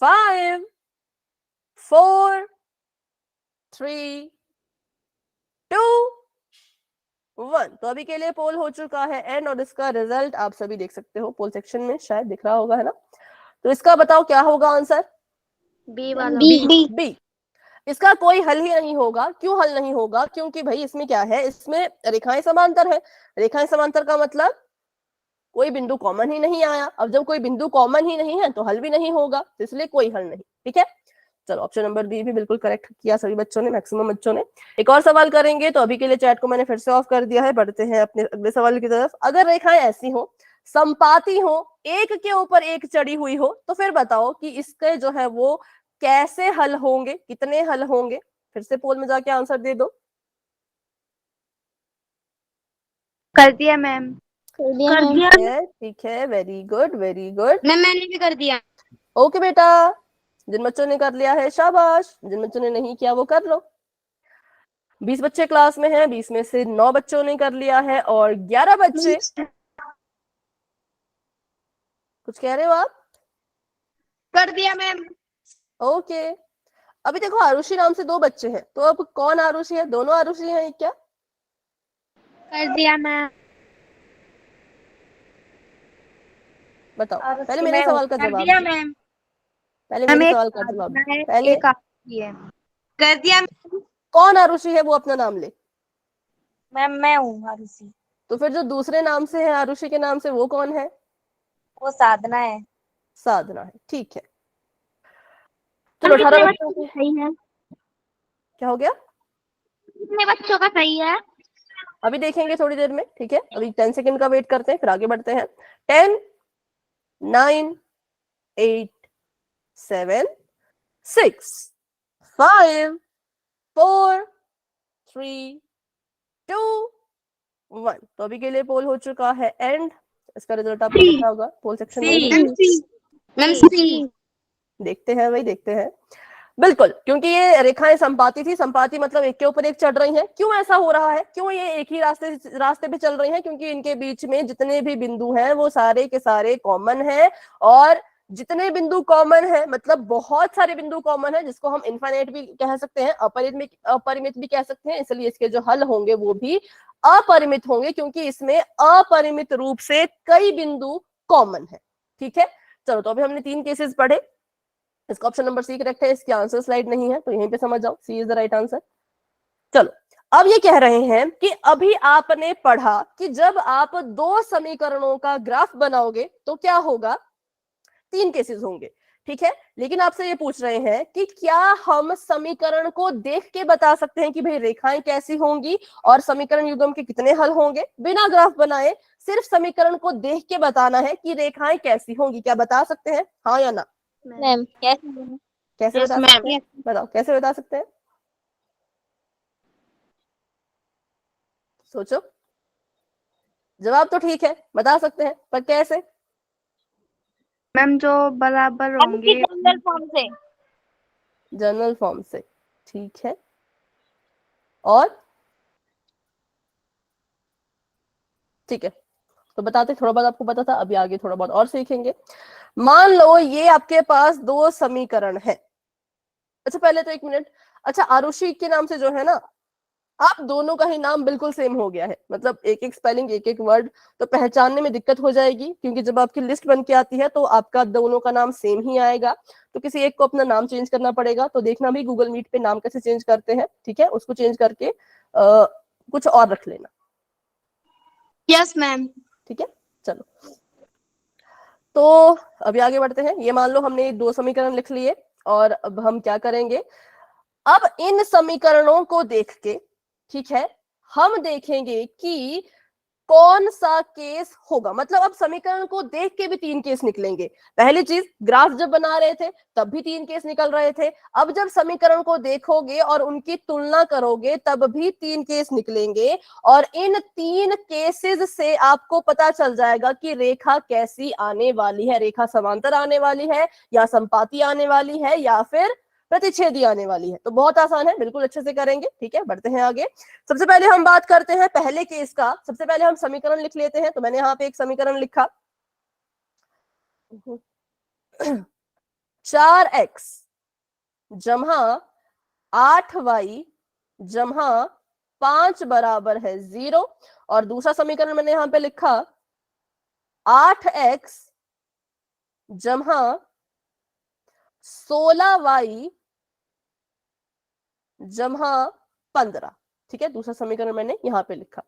5 4 3 2 1। तो अभी के लिए पोल हो चुका है एंड, और इसका रिजल्ट आप सभी देख सकते हो पोल सेक्शन में, शायद दिख रहा होगा, है ना? तो इसका बताओ क्या होगा आंसर? बी वाला। बी। बी। इसका कोई हल ही नहीं होगा। क्यों हल नहीं होगा? क्योंकि भाई इसमें क्या है, इसमें रेखाएं समांतर है। रेखाएं समांतर का मतलब कोई बिंदु कॉमन ही नहीं आया। अब जब कोई बिंदु कॉमन ही नहीं है तो हल भी नहीं होगा, इसलिए कोई हल नहीं। ठीक है, चलो ऑप्शन नंबर बी भी बिल्कुल करेक्ट किया सभी बच्चों ने, मैक्सिमम बच्चों ने। एक और सवाल करेंगे, तो अभी के लिए चैट को मैंने फिर से ऑफ कर दिया है। बढ़ते हैं अपने अगले सवाल की तरफ। अगर रेखाएं ऐसी हो, संपाती हो, एक के ऊपर एक चढ़ी हुई हो, तो फिर बताओ कि इसके जो है वो कैसे हल होंगे, कितने हल होंगे? फिर से पोल में जाके आंसर दे दो। कर दिया मैम। कर दिया। ठीक है, very good, very good. Ma'am मैंने भी कर दिया। ओके बेटा, जिन बच्चों ने कर लिया है शाबाश, जिन बच्चों ने नहीं किया वो कर लो। 20 बच्चे क्लास में हैं, 20 में से 9 बच्चों ने कर लिया है और 11 बच्चे। कुछ कह रहे हो आप? कर दिया मैम। ओके, अभी देखो आरुषि नाम से 2 बच्चे हैं, तो अब कौन आरुषि है? दोनों आरुषि हैं क्या? कर दिया मैम। बताओ, पहले मेरे सवाल का कर जवाब दिया दो। मैम। पहले मेरे सवाल का जवाब दो पहले। कर दिया कौन आरुषि है वो अपना नाम ले। मैम। मैं हूँ आरुषि। तो फिर जो दूसरे नाम से है आरुषि के नाम से, वो कौन है? वो साधना है। साधना है, ठीक है। चलो 18 बच्चों को। सही है। क्या हो गया? कितने बच्चों का सही है? अभी देखेंगे थोड़ी देर में, ठीक है? अभी 10 सेकंड का वेट करते हैं, फिर आगे बढ़ते हैं। 10 9 8 7 6 5 4 3 2 1। तो अभी के लिए पोल हो चुका है एंड। इसका रिजल्ट आपको दिख रहा होगा पोल सेक्शन में। मैम सी। देखते हैं भाई, देखते हैं। बिल्कुल, क्योंकि ये रेखाएं संपाती थी। संपाती मतलब एक के ऊपर एक चढ़ रही हैं। क्यों ऐसा हो रहा है? क्यों ये एक ही रास्ते पे चल रही हैं? क्योंकि इनके बीच में जितने भी बिंदु हैं वो सारे के सारे कॉमन हैं और जितने बिंदु कॉमन है, मतलब बहुत सारे बिंदु कॉमन है, जिसको हम इनफाइनाइट भी कह सकते हैं, अपरिमित भी कह सकते हैं, इसलिए इसके जो हल होंगे वो भी अपरिमित होंगे, क्योंकि इसमें अपरिमित रूप से कई बिंदु कॉमन है। ठीक है, चलो तो अभी हमने 3 केसेस पढ़े। इसका ऑप्शन नंबर सी करेक्ट है, इसकी आंसर स्लाइड नहीं है तो यहीं पे समझ जाओ, सी इज द राइट आंसर। चलो अब ये कह रहे हैं कि अभी आपने पढ़ा कि जब आप 2 समीकरणों का ग्राफ बनाओगे तो क्या होगा, 3 केसेस होंगे। ठीक है, लेकिन आपसे ये पूछ रहे हैं कि क्या हम समीकरण को देख के बता सकते हैं कि भाई रेखाएं कैसी होंगी और समीकरण युग्म के कितने हल होंगे, बिना ग्राफ बनाए सिर्फ समीकरण को देख के बताना है कि रेखाएं कैसी होंगी। क्या बता सकते हैं, हाँ या ना? मैम कैसे बता सकते हैं, बताओ कैसे बता सकते हैं, सोचो। जवाब तो ठीक है, बता सकते हैं, पर कैसे? मैम जो बराबर होंगे जनरल फॉर्म से। जनरल फॉर्म से, ठीक है। और ठीक है, तो बताते, थोड़ा बहुत आपको पता था, अभी आगे थोड़ा बहुत और सीखेंगे। मान लो ये आपके पास 2 समीकरण है। अच्छा पहले तो 1 मिनट, अच्छा आरुषि के नाम से जो है ना, आप दोनों का ही नाम बिल्कुल सेम हो गया है, मतलब एक एक स्पेलिंग, एक एक वर्ड, तो पहचानने में दिक्कत हो जाएगी, क्योंकि जब आपकी लिस्ट बन के आती है तो आपका दोनों का नाम सेम ही आएगा, तो किसी एक को अपना नाम चेंज करना पड़ेगा। तो देखना भी गूगल मीट पे नाम कैसे चेंज करते हैं, ठीक है, उसको चेंज करके कुछ और रख लेना। Yes ma'am. ठीक है, चलो तो अभी आगे बढ़ते हैं। ये मान लो हमने 2 समीकरण लिख लिए, और अब हम क्या करेंगे, अब इन समीकरणों को देख के, ठीक है, हम देखेंगे कि कौन सा केस होगा। मतलब अब समीकरण को देख के भी 3 केस निकलेंगे। पहली चीज, ग्राफ जब बना रहे थे तब भी 3 केस निकल रहे थे, अब जब समीकरण को देखोगे और उनकी तुलना करोगे तब भी 3 केस निकलेंगे, और इन 3 केसेस से आपको पता चल जाएगा कि रेखा कैसी आने वाली है, रेखा समांतर आने वाली है या संपाती आने वाली है या फिर प्रतिच्छेदी आने वाली है। तो बहुत आसान है, बिल्कुल अच्छे से करेंगे। ठीक है, बढ़ते हैं आगे। सबसे पहले हम बात करते हैं पहले केस का। सबसे पहले हम समीकरण लिख लेते हैं, तो मैंने यहाँ पे एक समीकरण लिखा, 4x जमा 8y जमा 5 बराबर है 0, और दूसरा समीकरण मैंने यहाँ पे लिखा 8x जमा 16y जमा 15। ठीक है, दूसरा समीकरण मैंने यहाँ पे लिखा।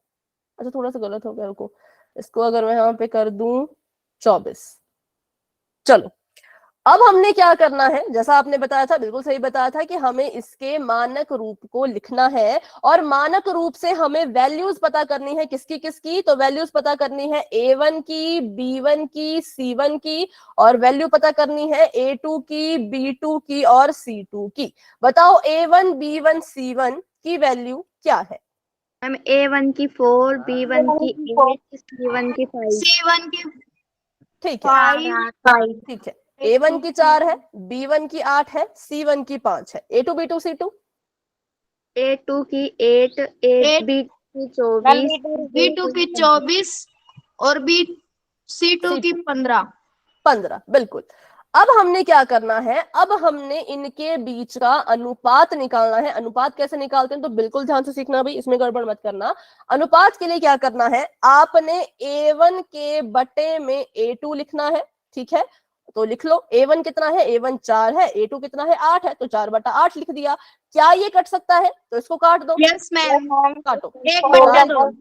अच्छा थोड़ा सा गलत हो गया, रुको, इसको अगर मैं यहाँ पे कर दूं 24। चलो अब हमने क्या करना है, जैसा आपने बताया था, बिल्कुल सही बताया था कि हमें इसके मानक रूप को लिखना है, और मानक रूप से हमें वैल्यूज पता करनी है। किसकी किसकी, तो वैल्यूज पता करनी है A1 की, B1 की, C1 की, और वैल्यू पता करनी है A2 की, B2 की और C2 की। बताओ A1 B1 C1 की वैल्यू क्या है? मैम A1 की 4, B1 की 8, C1 की 5। C1 की ठीक है, 5। ठीक है, A1 की 4 है, B1 की 8 है, C1 की 5 है। A2 B2 C2? A2 की 8, B2 की 24, B2 की 24 और C2 की 15। 15, बिल्कुल। अब हमने क्या करना है, अब हमने इनके बीच का अनुपात निकालना है। अनुपात कैसे निकालते हैं, तो बिल्कुल ध्यान से सीखना भाई, इसमें गड़बड़ मत करना। अनुपात के लिए क्या करना है, आपने A1 के बटे में A2 लिखना है। ठीक है, तो लिख लो, A1 कितना है, A1 4 है, A2 कितना है 8 है, तो 4/8 लिख दिया। क्या ये कट सकता है, तो इसको काट दो। Yes ma'am. काटो, 1/2।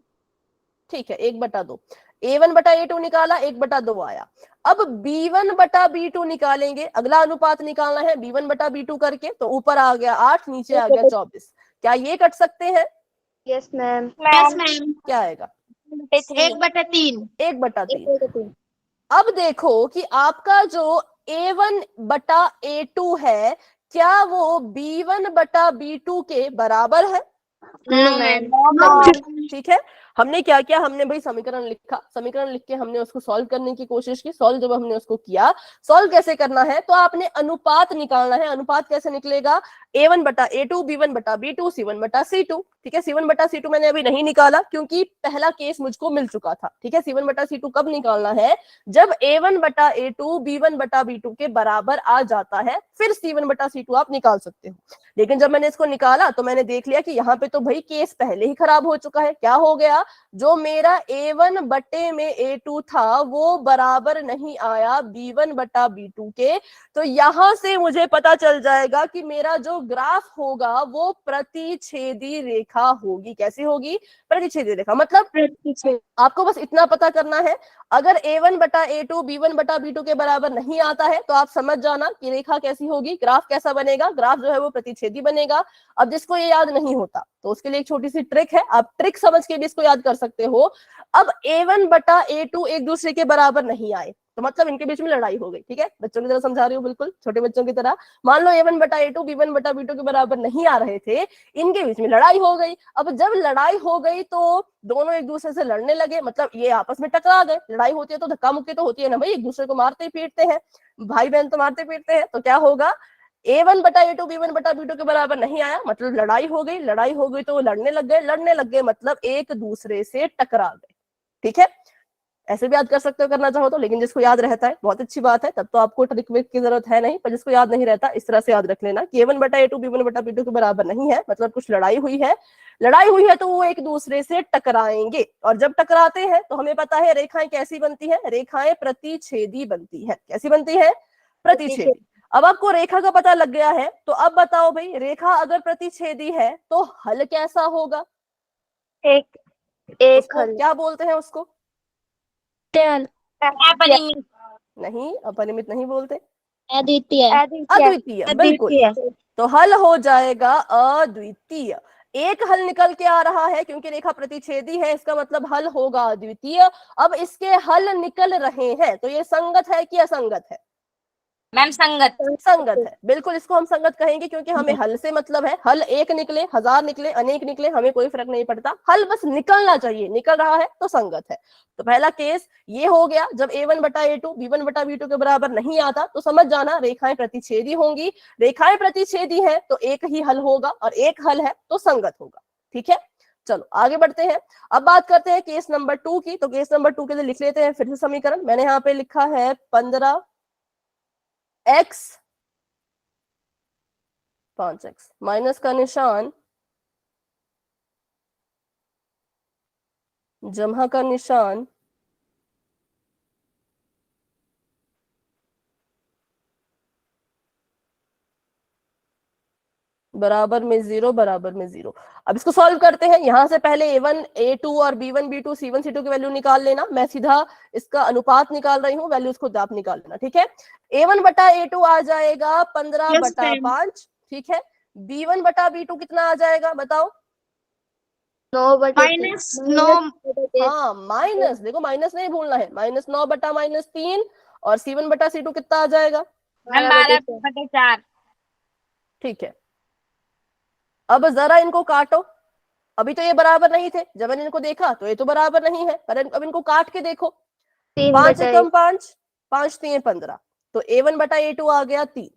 ठीक है, 1/2। A1/A2 निकाला, 1/2 आया। अब B1/B2 निकालेंगे, अगला अनुपात निकालना है B1/B2 करके, तो ऊपर आ गया 8, नीचे आ गया 24। क्या ये कट सकते हैं? Yes ma'am. Yes ma'am. क्या आएगा? 1/3। 1/3। अब देखो कि आपका जो A1/A2 है, क्या वो B1/B2 के बराबर है? No ma'am. ठीक है, हमने क्या किया, हमने भाई समीकरण लिखा, समीकरण लिख के हमने उसको सॉल्व करने की कोशिश की। सॉल्व जब हमने उसको किया, सॉल्व कैसे करना है, तो आपने अनुपात निकालना है। अनुपात कैसे निकलेगा, a1 बटा a2, b1 बटा b2, c1 बटा c2। ठीक है, c1 बटा c2 मैंने अभी नहीं निकाला क्योंकि पहला केस मुझको मिल चुका था। ठीक है, c1 बटा c2 कब निकालना है, जब a1 बटा a2 b1 बटा b2 के बराबर आ जाता है, फिर c1 बटा c2 आप निकाल सकते हो। लेकिन जब मैंने इसको निकाला तो मैंने देख लिया कि यहाँ पे तो भाई केस पहले ही खराब हो चुका है। क्या हो गया, जो मेरा a1 बटे में a2 था वो बराबर नहीं आया b1 बटा b2 के। तो यहां से मुझे पता चल जाएगा कि मेरा जो ग्राफ होगा वो प्रतिच्छेदी रेखा होगी। कैसी होगी, प्रतिच्छेदी रेखा। मतलब आपको बस इतना पता करना है, अगर a1 बटा a2 b1 बटा b2 के बराबर नहीं आता है तो आप समझ जाना कि रेखा कैसी होगी, ग्राफ कैसा बनेगा, ग्राफ जो है वो प्रतिच्छेदी बनेगा। अब जिसको ये याद नहीं होता तो उसके लिए एक छोटी सी ट्रिक है, आप ट्रिक समझ के भी इसको याद कर सकते हो। अब a1 बटा a2 एक दूसरे के बराबर नहीं आए तो मतलब इनके बीच में लड़ाई हो गई। ठीक है, बच्चों की तरह समझा रही हूँ, बिल्कुल छोटे बच्चों की तरह। मान लो a1 बटा a2 b1 बटा b2 के बराबर नहीं आ रहे थे, इनके बीच में लड़ाई हो गई। अब जब लड़ाई हो गई तो दोनों एक दूसरे से लड़ने लगे, मतलब ये आपस में टकरा गए। लड़ाई होती है तो धक्का मुक्की तो होती है ना भाई, एक दूसरे को मारते पीटते हैं, भाई बहन तो मारते पीटते हैं। तो क्या होगा, a1 बटा a2 b1 बटा b2 के बराबर नहीं आया, मतलब लड़ाई हो गई। लड़ाई हो गई तो वो लड़ने लग गए, लड़ने लग गए मतलब एक दूसरे से टकरा गए। ठीक है, ऐसे भी याद कर सकते हो करना चाहो तो, लेकिन जिसको याद रहता है बहुत अच्छी बात है, तब तो आपको ट्रिक विक की जरूरत है नहीं। पर जिसको याद नहीं रहता इस तरह से याद रख लेना कि a1 बटा a2 b1 बटा b2 के बराबर नहीं है, मतलब कुछ लड़ाई हुई है। लड़ाई हुई है तो वो एक दूसरे से टकराएंगे, और जब टकराते हैं तो हमें पता है रेखाएं कैसी बनती है, रेखाएं प्रतिच्छेदी बनती है। कैसी बनती है, प्रतिच्छेदी। अब आपको रेखा का पता लग गया है, तो अब बताओ भाई, रेखा अगर प्रतिच्छेदी है तो हल कैसा होगा, एक हल। क्या बोलते हैं उसको, अपरिमित, नहीं अपरिमित नहीं बोलते, अद्वितीय, अद्वितीय। बिल्कुल, तो हल हो जाएगा अद्वितीय। एक हल निकल के आ रहा है क्योंकि रेखा प्रतिच्छेदी है, इसका मतलब हल होगा अद्वितीय। अब इसके हल निकल रहे हैं तो ये संगत है कि असंगत है, मैम संगत, संगत है। बिल्कुल, इसको हम संगत कहेंगे क्योंकि हमें हल से मतलब है। हल एक निकले, हजार निकले, अनेक निकले, हमें कोई फर्क नहीं पड़ता, हल बस निकलना चाहिए, निकल रहा है तो संगत है। तो पहला केस ये हो गया, जब a1 बटा a2 b1 बटा b2 के बराबर नहीं आता तो समझ जाना रेखाएं प्रतिच्छेदी होंगी। रेखाएं प्रतिच्छेदी है तो एक ही हल होगा, और एक हल है तो संगत होगा। ठीक है, चलो आगे बढ़ते हैं। अब बात करते हैं केस नंबर 2 की। तो केस नंबर 2 के लिए लिख लेते हैं फिर से समीकरण। मैंने यहाँ पे लिखा है 15x 5x माइनस का निशान, जमा का निशान, बराबर में 0, बराबर में 0। अब इसको सॉल्व करते हैं। यहां से पहले a1 a2 और b1 b2 c1 c2 की वैल्यू निकाल लेना। मैं सीधा इसका अनुपात निकाल रही हूँ, वैल्यूज खुद आप निकाल लेना। ठीक है, a1 बटा a2 आ जाएगा 15 Yes, बटा ma'am. 5। ठीक है, b1 बटा b2 कितना आ जाएगा बताओ, 9/3। -9, हाँ माइनस, देखो माइनस नहीं भूलना है, -9 बटा -3। और c1 बटा c2 कितना आ जाएगा, मैम 12/4, ठीक है। अब जरा इनको काटो, अभी तो ये बराबर नहीं थे, जब मैंने इनको देखा तो ये तो बराबर नहीं है, पर अब इनको काट के देखो। 5 कम 5, 5 3 15, तो a1 बटा a2 आ गया 3।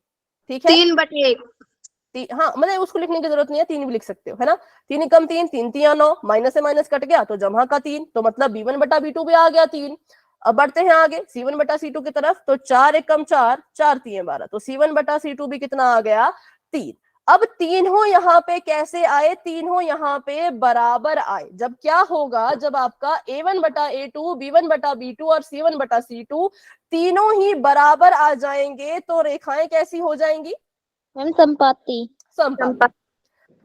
ठीक है, 3/1, हाँ मतलब उसको लिखने की जरूरत नहीं है, 3 भी लिख सकते हो, है ना। 3 कम 3, 3 3 9, माइनस से माइनस कट गया तो जमा का 3, तो मतलब b1 बटा b2 भी आ गया 3। अब बढ़ते हैं आगे c1 बटा c2 की तरफ, तो 4 1 कम 4, 4 3 12, तो c1 बटा c2 भी कितना आ गया 3। अब तीनों यहाँ पे कैसे आए, तीनों यहाँ पे बराबर आए। जब क्या होगा, जब आपका a1 बटा a2 b1 बटा b2 और c1 बटा c2 तीनों ही बराबर आ जाएंगे तो रेखाएं कैसी हो जाएंगी, मैम संपाती, संपाती।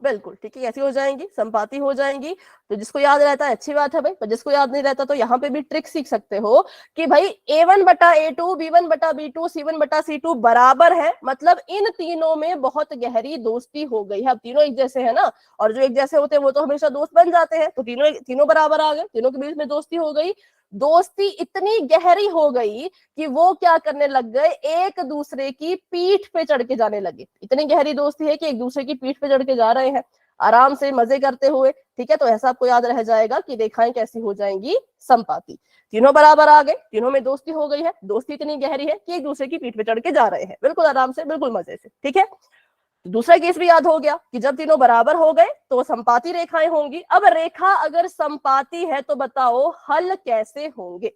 बिल्कुल ठीक है, ऐसी हो जाएंगी, संपाती हो जाएंगी। तो जिसको याद रहता है अच्छी बात है भाई, पर जिसको याद नहीं रहता तो यहाँ पे भी ट्रिक सीख सकते हो कि भाई a1 बटा a2 b1 बटा b2 c1 बटा c2 बराबर है, मतलब इन तीनों में बहुत गहरी दोस्ती हो गई है। अब तीनों एक जैसे है ना, और जो एक जैसे होते हैं वो तो हमेशा दोस्त बन जाते हैं, तो तीनों बराबर आ गए, तीनों के बीच में दोस्ती हो गई। दोस्ती इतनी गहरी हो गई कि वो क्या करने लग गए, एक दूसरे की पीठ पे चढ़ के जाने लगे। इतनी गहरी दोस्ती है कि एक दूसरे की पीठ पे चढ़ के जा रहे हैं। आराम से मजे करते हुए, ठीक है। तो ऐसा आपको याद रह जाएगा कि रेखाएं कैसी हो जाएंगी, समपाती। तीनों बराबर आ गए, तीनों में दोस्ती हो गई है, दोस्ती इतनी गहरी है कि एक दूसरे की पीठ पे चढ़ के जा रहे हैं, बिल्कुल आराम से, बिल्कुल मजे से, ठीक है। दूसरा केस भी याद हो गया कि जब तीनों बराबर हो गए तो समपाती रेखाएं होंगी। अब रेखा अगर समपाती है तो बताओ हल कैसे होंगे?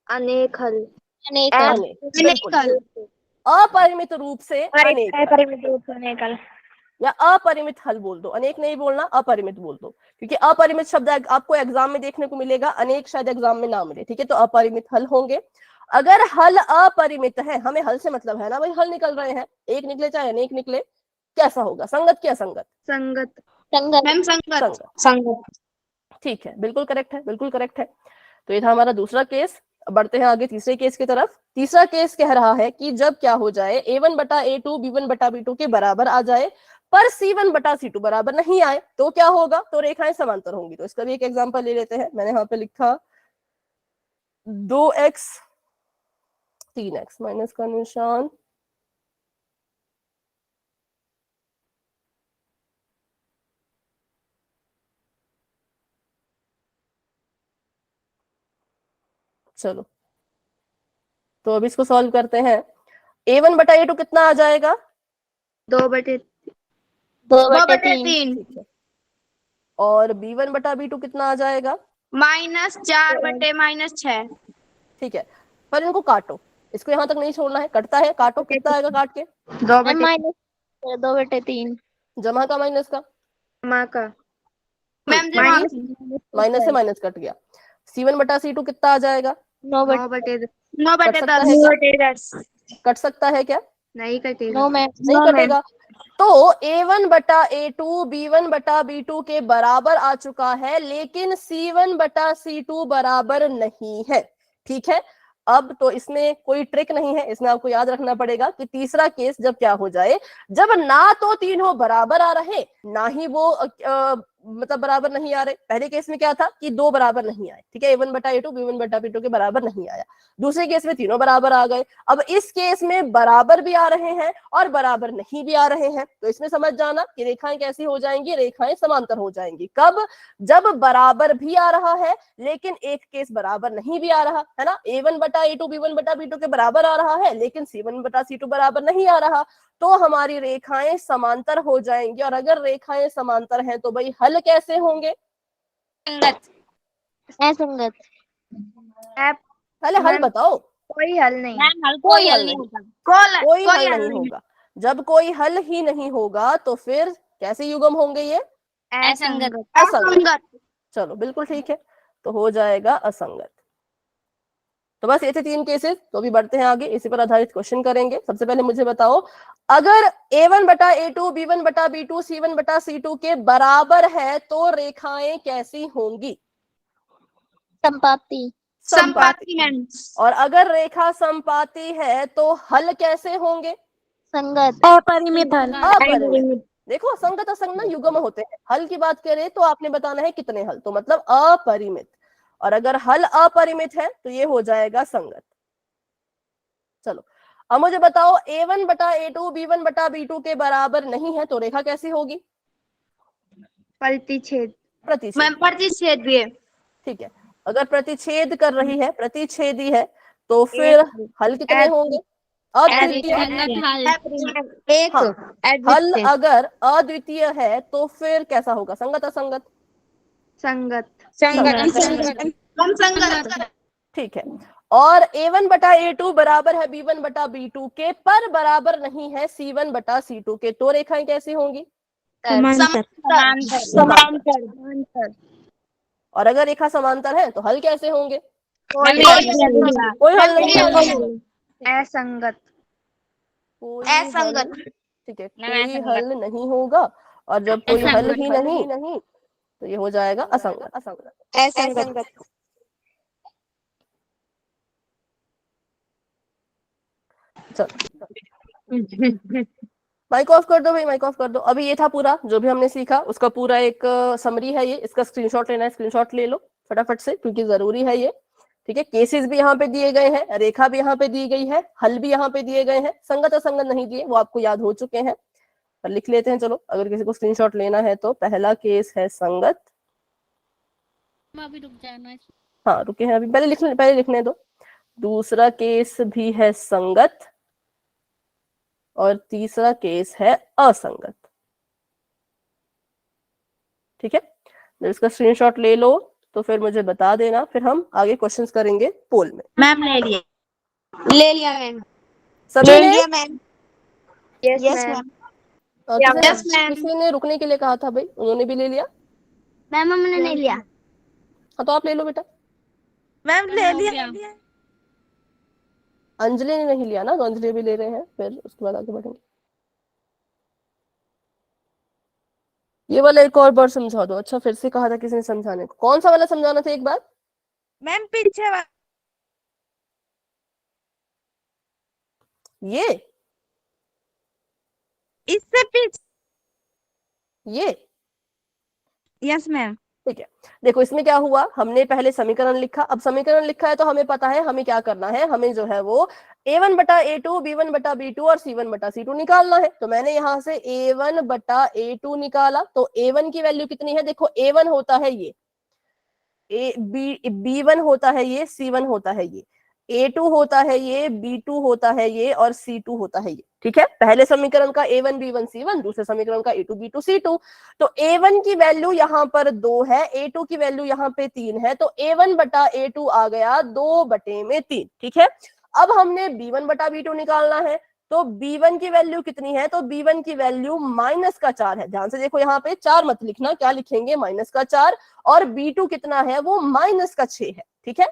अनेक हल। अनेक, बिल्कुल, अपरिमित रूप से अनेक हल, अपरिमित रूप से अनेक हल या अपरिमित हल बोल दो, अनेक नहीं बोलना, अपरिमित बोल दो, क्योंकि अपरिमित शब्द आपको एग्जाम में देखने को मिलेगा, अनेक शायद एग्जाम में ना मिले, ठीक है। तो अपरिमित हल होंगे। अगर हल अपरिमित है, हमें हल से मतलब है ना भाई, हल निकल रहे हैं, एक निकले चाहे अनेक निकले, कैसा होगा? संगत क्या असंगत? संगत। संगत, संगत। ठीक है, बिल्कुल करेक्ट है, बिल्कुल करेक्ट है। तो ये था हमारा दूसरा केस। अब बढ़ते हैं आगे तीसरे केस की तरफ। तीसरा केस कह रहा है कि जब क्या हो जाए, a1 बटा a2 b1 बटा b2 के बराबर आ जाए पर c1 बटा c2 बराबर नहीं आए तो क्या होगा? तो रेखाएं समांतर होंगी। तो इसका भी एक एग्जांपल ले लेते हैं। मैंने यहाँ पे लिखा 2x 3x माइनस का निशान, चलो तो अब इसको सॉल्व करते हैं। a1 बटा a2 कितना आ जाएगा? 2/3 ठीक है। और b1 बटा b2 कितना आ जाएगा? -4/-6। ठीक है, पर इनको काटो, इसको यहाँ तक नहीं छोड़ना है, कटता है, काटो, कितना आएगा काट के? 2/3 जमा का माइनस का? माँ का मैम माइनस से माइनस कट गया। c1 बटा c2 कितना आ जाएगा? 9/10 कट सकता है क्या? नहीं कटेगा। नहीं कटेगा। तो a1 बटा a2 b1 बटा b2 के बराबर आ चुका है, लेकिन c1 बटा c2 बराबर नहीं है, ठीक है। अब तो इसमें कोई ट्रिक नहीं है, इसमें आपको याद रखना पड़ेगा कि तीसरा केस जब क्या हो जाए, जब ना तो तीनों बराबर आ रहे, ना ही वो मतलब बराबर नहीं आ रहे। पहले केस में क्या था कि दो बराबर नहीं आए, ठीक है, a1 बटा a2 b1 बटा b2 के बराबर नहीं आया। दूसरे केस में तीनों बराबर आ गए। अब इस केस में बराबर भी आ रहे हैं और बराबर नहीं भी आ रहे हैं। तो इसमें समझ जाना कि रेखाएं कैसी हो जाएंगी, रेखाएं समांतर हो जाएंगी। कब? जब बराबर भी आ रहा है लेकिन एक केस बराबर नहीं भी आ रहा है ना, a1 बटा a2 b1 बटा b2 के बराबर आ रहा है लेकिन c1 बटा c2 बराबर नहीं आ रहा, तो हमारी रेखाएं समांतर हो जाएंगी। और अगर रेखाएं समांतर हैं तो भाई हल कैसे होंगे? असंगत। पहले हल बताओ। कोई हल नहीं। कोई हल नहीं होगा, कोई हल नहीं होगा। जब कोई हल ही नहीं होगा तो फिर कैसे युग्म होंगे ये? असंगत। चलो बिल्कुल ठीक है, तो हो जाएगा असंगत। तो बस ये थे तीन केसेस। तो अभी बढ़ते हैं आगे, इसी पर आधारित क्वेश्चन करेंगे। सबसे पहले मुझे बताओ, अगर a1 बटा a2 b1 बटा b2 c1 बटा c2 के बराबर है तो रेखाएं कैसी होंगी? संपाती। और अगर रेखा संपाती है तो हल कैसे होंगे? संगत। अपरिमित हल। अपरिमित। देखो संगत असंगत युग्म होते हैं। हल की बात करें तो आपने बताना है कितने हल, तो मतलब अपरिमित। और अगर हल अपरिमित है तो ये हो जाएगा संगत। चलो अब मुझे बताओ, a1 बटा a2 b1 बटा b2 के बराबर नहीं है तो रेखा कैसी होगी? प्रतिच्छेद। प्रतिच्छेद भी है। ठीक है, अगर प्रतिच्छेद कर रही है, प्रतिच्छेदी है, तो फिर हल कितने होंगे? अद्वितीय। हल अगर अद्वितीय है तो फिर कैसा होगा? संगत असंगत? संगत। ठीक है। और a1 बटा a2 बराबर है b1 बटा b2 के, पर बराबर नहीं है c1 बटा c2 के, तो रेखाएं कैसी होंगी? समांतर। और अगर रेखा समांतर है तो हल कैसे होंगे? कोई हल नहीं होगा। असंगत। ठीक है, कोई हल नहीं होगा। और जब कोई हल ही नहीं तो ये हो जाएगा असंगत। माइक ऑफ कर दो भाई, माइक ऑफ कर दो। अभी ये था पूरा जो भी हमने सीखा, उसका पूरा एक समरी है ये। इसका स्क्रीनशॉट लेना है, स्क्रीनशॉट ले लो फटाफट से, क्योंकि जरूरी है ये। ठीक है, केसेस भी यहाँ पे दिए गए हैं, रेखा भी यहाँ पे दी गई है, हल भी यहाँ पे दिए गए हैं, संगत असंगत नहीं दिए, वो आपको याद हो चुके हैं। पर लिख लेते हैं। चलो अगर किसी को स्क्रीनशॉट लेना है तो पहला केस है संगत, अभी रुक जाना। हाँ रुके हैं अभी, पहले लिखने दो। दूसरा केस भी है संगत और तीसरा केस है असंगत। ठीक है, जब इसका स्क्रीनशॉट ले लो तो फिर मुझे बता देना, फिर हम आगे क्वेश्चंस करेंगे पोल में। मैम ले लिया मैम, सभी ले ने? लिया ma'am. Yes yes ma'am. Ma'am. और Yes, ma'am. किसी ने रुकने के लिए कहा था भाई, उन्होंने भी ले लिया? मैम हमने नहीं लिया। हाँ तो आप ले लो बेटा। मैम ले लिया। अंजलि ने नहीं लिया ना, तो अंजलि भी ले रहे हैं, फिर उसके बाद आगे बढ़ेंगे। ये वाला एक और बार समझा दो। अच्छा फिर से कहा था किसी ने समझाने को, कौन सा वाला समझाना था एक बार? मैम पीछे ये इससे पीछे। ये यस मैम। ठीक है, देखो इसमें क्या हुआ, हमने पहले समीकरण लिखा, अब समीकरण लिखा है तो हमें पता है हमें क्या करना है, हमें जो है वो a1 बटा a2, b1 बटा b2 और c1 बटा c2 निकालना है। तो मैंने यहाँ से a1 बटा a2 निकाला, तो a1 की वैल्यू कितनी है, देखो a1 होता है ये, b1 होता है ये, c1 होता है ये, a2 होता है ये, b2 होता है ये और c2 होता है ये। ठीक है, पहले समीकरण का a1 b1 c1, दूसरे समीकरण का a2 b2 c2। तो a1 की वैल्यू यहाँ पर 2 है, a2 की वैल्यू यहाँ पे 3 है, तो a1 बटा a2 आ गया 2/3। ठीक है, अब हमने b1 बटा b2 निकालना है, तो b1 की वैल्यू कितनी है, तो b1 की वैल्यू -4 है। ध्यान से देखो, यहाँ पे 4 मत लिखना, क्या लिखेंगे, -4, और b2 कितना है, वो -6 है। ठीक है,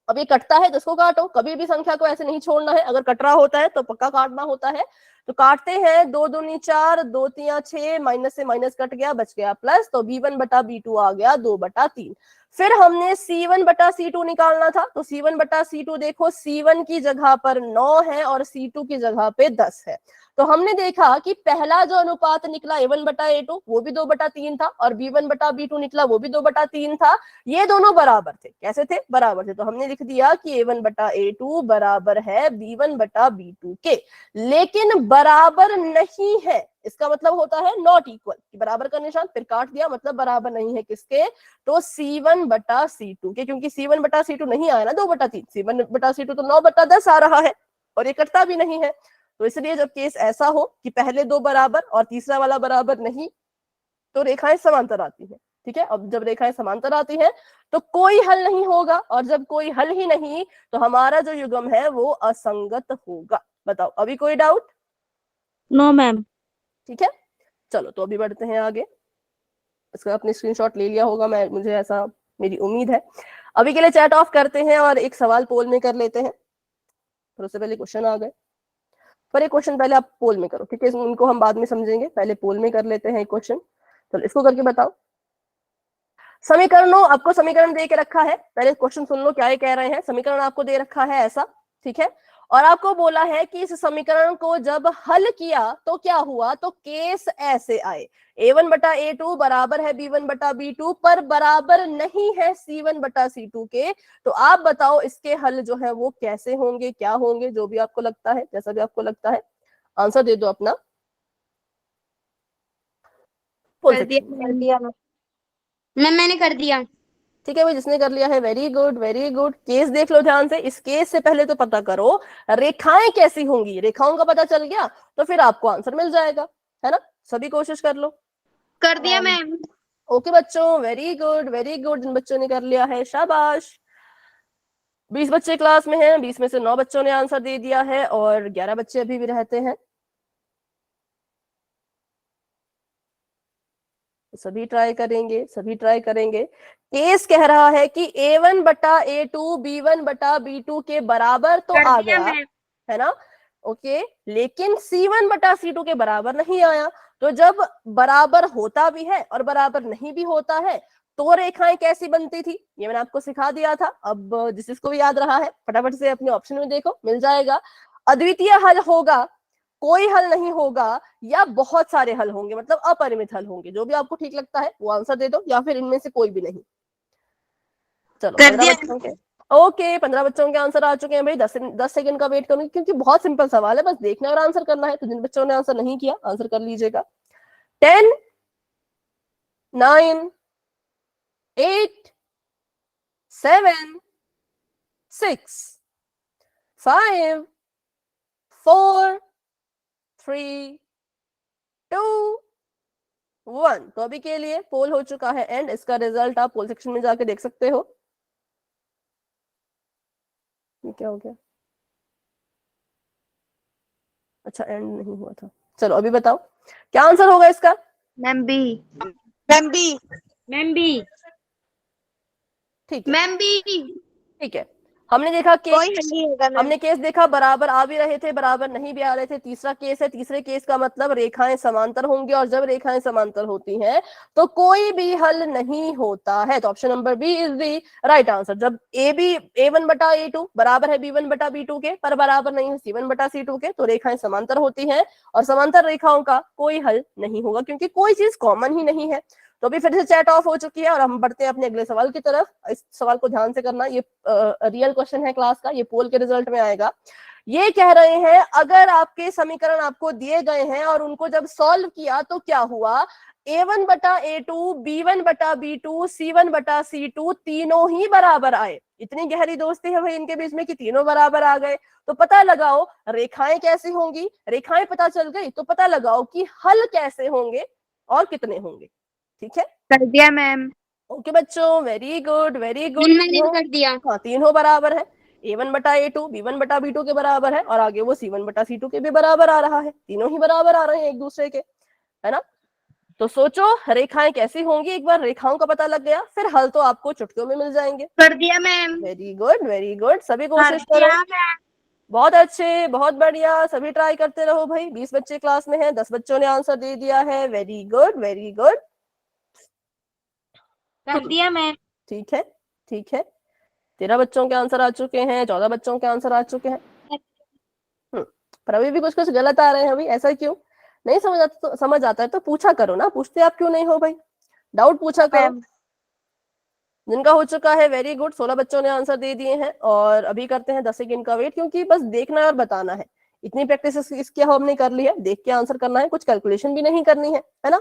अब ये कटता है तो इसको काटो, कभी भी संख्या को ऐसे नहीं छोड़ना है, अगर कट रहा होता है तो पक्का काटना होता है। तो काटते हैं, 2 दूनी 4, 2 तिया 6, माइनस से माइनस कट गया, बच गया प्लस, तो b1 बटा b2 आ गया 2/3। फिर हमने c1 बटा c2 निकालना था, तो c1 बटा c2 देखो, c1 की जगह पर 9 है और c2 की जगह पे 10 है। तो हमने देखा कि पहला जो अनुपात निकला a1 बटा a2 वो भी 2/3 था, और b1 बटा b2 निकला वो भी 2/3 था। ये दोनों बराबर थे, कैसे थे, बराबर थे। तो हमने लिख दिया कि a1 बटा a2 बराबर है b1 बटा b2 के, लेकिन बराबर नहीं है, इसका मतलब होता है नॉट इक्वल, बराबर का निशान फिर काट दिया, मतलब बराबर नहीं है किसके, तो c1 बटा c2 के, क्योंकि c1 बटा c2 नहीं आया ना 2/3, c1 बटा c2 तो 9/10 आ रहा है, और ये कटता भी नहीं है। तो इसलिए जब केस ऐसा हो कि पहले दो बराबर और तीसरा वाला बराबर नहीं, तो रेखाएं समांतर आती है। ठीक है, अब जब रेखाएं समांतर आती हैं तो कोई हल नहीं होगा, और जब कोई हल ही नहीं तो हमारा जो युग्म है वो असंगत होगा। बताओ, अभी कोई डाउट? No ma'am. ठीक है, चलो तो अभी बढ़ते हैं आगे। इसका आपने स्क्रीनशॉट ले लिया होगा, मुझे ऐसा मेरी उम्मीद है। अभी के लिए चैट ऑफ करते हैं और एक सवाल पोल में कर लेते हैं। तो उससे पहले क्वेश्चन आ गए, पर एक क्वेश्चन पहले आप पोल में करो, ठीक है, उनको हम बाद में समझेंगे, पहले पोल में कर लेते हैं एक क्वेश्चन। चलो इसको करके बताओ। समीकरणों, आपको समीकरण दे के रखा है, पहले क्वेश्चन सुन लो क्या ये कह रहे हैं। समीकरण आपको दे रखा है ऐसा, ठीक है, और आपको बोला है कि इस समीकरण को जब हल किया तो क्या हुआ, तो केस ऐसे आए, a1 बटा a2 बराबर है b1 बटा b2 पर बराबर नहीं है c1 बटा c2 के। तो आप बताओ इसके हल जो है वो कैसे होंगे, क्या होंगे, जो भी आपको लगता है, जैसा भी आपको लगता है, आंसर दे दो अपना। कर दिया मैंने कर दिया। ठीक है भाई, जिसने कर लिया है very good very good. Case देख लो ध्यान से, इस केस से पहले तो पता करो रेखाएं कैसी होंगी, रेखाओं का पता चल गया तो फिर आपको आंसर मिल जाएगा, है ना। सभी कोशिश कर लो। कर दिया मैम। ओके बच्चों, वेरी गुड वेरी गुड, जिन बच्चों ने कर लिया है शाबाश। 20 बच्चे क्लास में हैं, 20 में से 9 बच्चों ने आंसर दे दिया है और 11 बच्चे अभी भी रहते हैं। सभी ट्राई करेंगे, सभी ट्राई करेंगे। केस कह रहा है कि a1 बटा a2 b1 बटा b2 के बराबर तो आ गया, है ना, ओके, लेकिन c1 बटा c2 के बराबर नहीं आया। तो जब बराबर होता भी है और बराबर नहीं भी होता है तो रेखाएं कैसी बनती थी, ये मैंने आपको सिखा दिया था। अब जिसको भी याद रहा है फटाफट से अपने ऑप्शन में देखो, मिल जाएगा। अद्वितीय हल होगा, कोई हल नहीं होगा, या बहुत सारे हल होंगे, मतलब अपरिमित हल होंगे। जो भी आपको ठीक लगता है वो आंसर दे दो, या फिर इनमें से कोई भी नहीं। चलो कर दिया। ओके 15 बच्चों के आंसर आ चुके हैं भाई। 10 सेकंड का वेट करूंगी क्योंकि बहुत सिंपल सवाल है, बस देखना और आंसर करना है। तो जिन बच्चों ने आंसर नहीं किया आंसर कर लीजिएगा। 10 9 8 7 6 5 4 3 2 1। तो अभी के लिए पोल हो चुका है एंड। इसका रिजल्ट आप पोल सेक्शन में जाके देख सकते हो। ये क्या हो गया? अच्छा एंड नहीं हुआ था। चलो अभी बताओ क्या आंसर होगा इसका। Ma'am B. Ma'am B. Ma'am B. ठीक है मैम बी। ठीक है। हमने देखा कि कोई हल नहीं होगा मैम। हमने केस देखा, बराबर आ भी रहे थे, बराबर नहीं भी आ रहे थे। तीसरा केस है, तीसरे केस का मतलब रेखाएं समांतर होंगी, और जब रेखाएं समांतर होती हैं तो कोई भी हल नहीं होता है। तो option number B is the right answer. जब A1 बटा A2 बराबर है B1 बटा B2 के, पर बराबर नहीं है C1 बटा C2 के, तो रेखाएं समांतर होती हैं और समांतर रेखाओं का कोई हल नहीं होगा क्योंकि कोई चीज कॉमन ही नहीं है। तो अभी फिर से चैट ऑफ हो चुकी है और हम बढ़ते हैं अपने अगले सवाल की तरफ। इस सवाल को ध्यान से करना, ये रियल क्वेश्चन है क्लास का, ये पोल के रिजल्ट में आएगा। ये कह रहे हैं अगर आपके समीकरण आपको दिए गए हैं और उनको जब सॉल्व किया तो क्या हुआ, A1 बटा A2 B1 बटा B2 C1 बटा C2 तीनों ही बराबर आए। इतनी गहरी दोस्ती है भाई इनके बीच में कि तीनों बराबर आ गए। तो पता लगाओ रेखाएं कैसी होंगी। रेखाएं पता चल गई तो पता लगाओ कि हल कैसे होंगे और कितने होंगे। ठीक है, कर दिया मैम। ओके बच्चों, वेरी गुड वेरी गुड। मैंने कर दिया। हाँ तीनों बराबर है। A1 बटा A2 B1 बटा B2 के बराबर है और आगे वो C1 बटा C2 के भी बराबर आ रहा है। तीनों ही बराबर आ रहे हैं एक दूसरे के, है ना। तो सोचो रेखाएं कैसी होंगी। एक बार रेखाओं का पता लग गया फिर हल तो आपको चुटकियों में मिल जाएंगे। कर दिया ma'am. Very good very good. सभी कर कोशिश करो। दिया मैम। बहुत अच्छे, बहुत बढ़िया, सभी ट्राई करते रहो भाई। 20 बच्चे क्लास में हैं, 10 बच्चों ने आंसर दे दिया है। Very good very good. कर दिया मैम। ठीक है ठीक है। 13 बच्चों के आंसर आ चुके हैं, 14 बच्चों के आंसर आ चुके हैं। पर अभी भी कुछ कुछ गलत आ रहे हैं भाई। ऐसा क्यों? नहीं समझ आता है तो पूछा करो ना। पूछते आप क्यों नहीं हो भाई? डाउट पूछा करो। जिनका हो चुका है वेरी गुड, 16 बच्चों ने आंसर दे दिए हैं। और अभी करते हैं 10 सेकंड का वेट क्योंकि बस देखना है और बताना है। इतनी प्रैक्टिस इसकी हमने कर ली है, देख के आंसर करना है, कुछ कैलकुलेशन भी नहीं करनी है ना।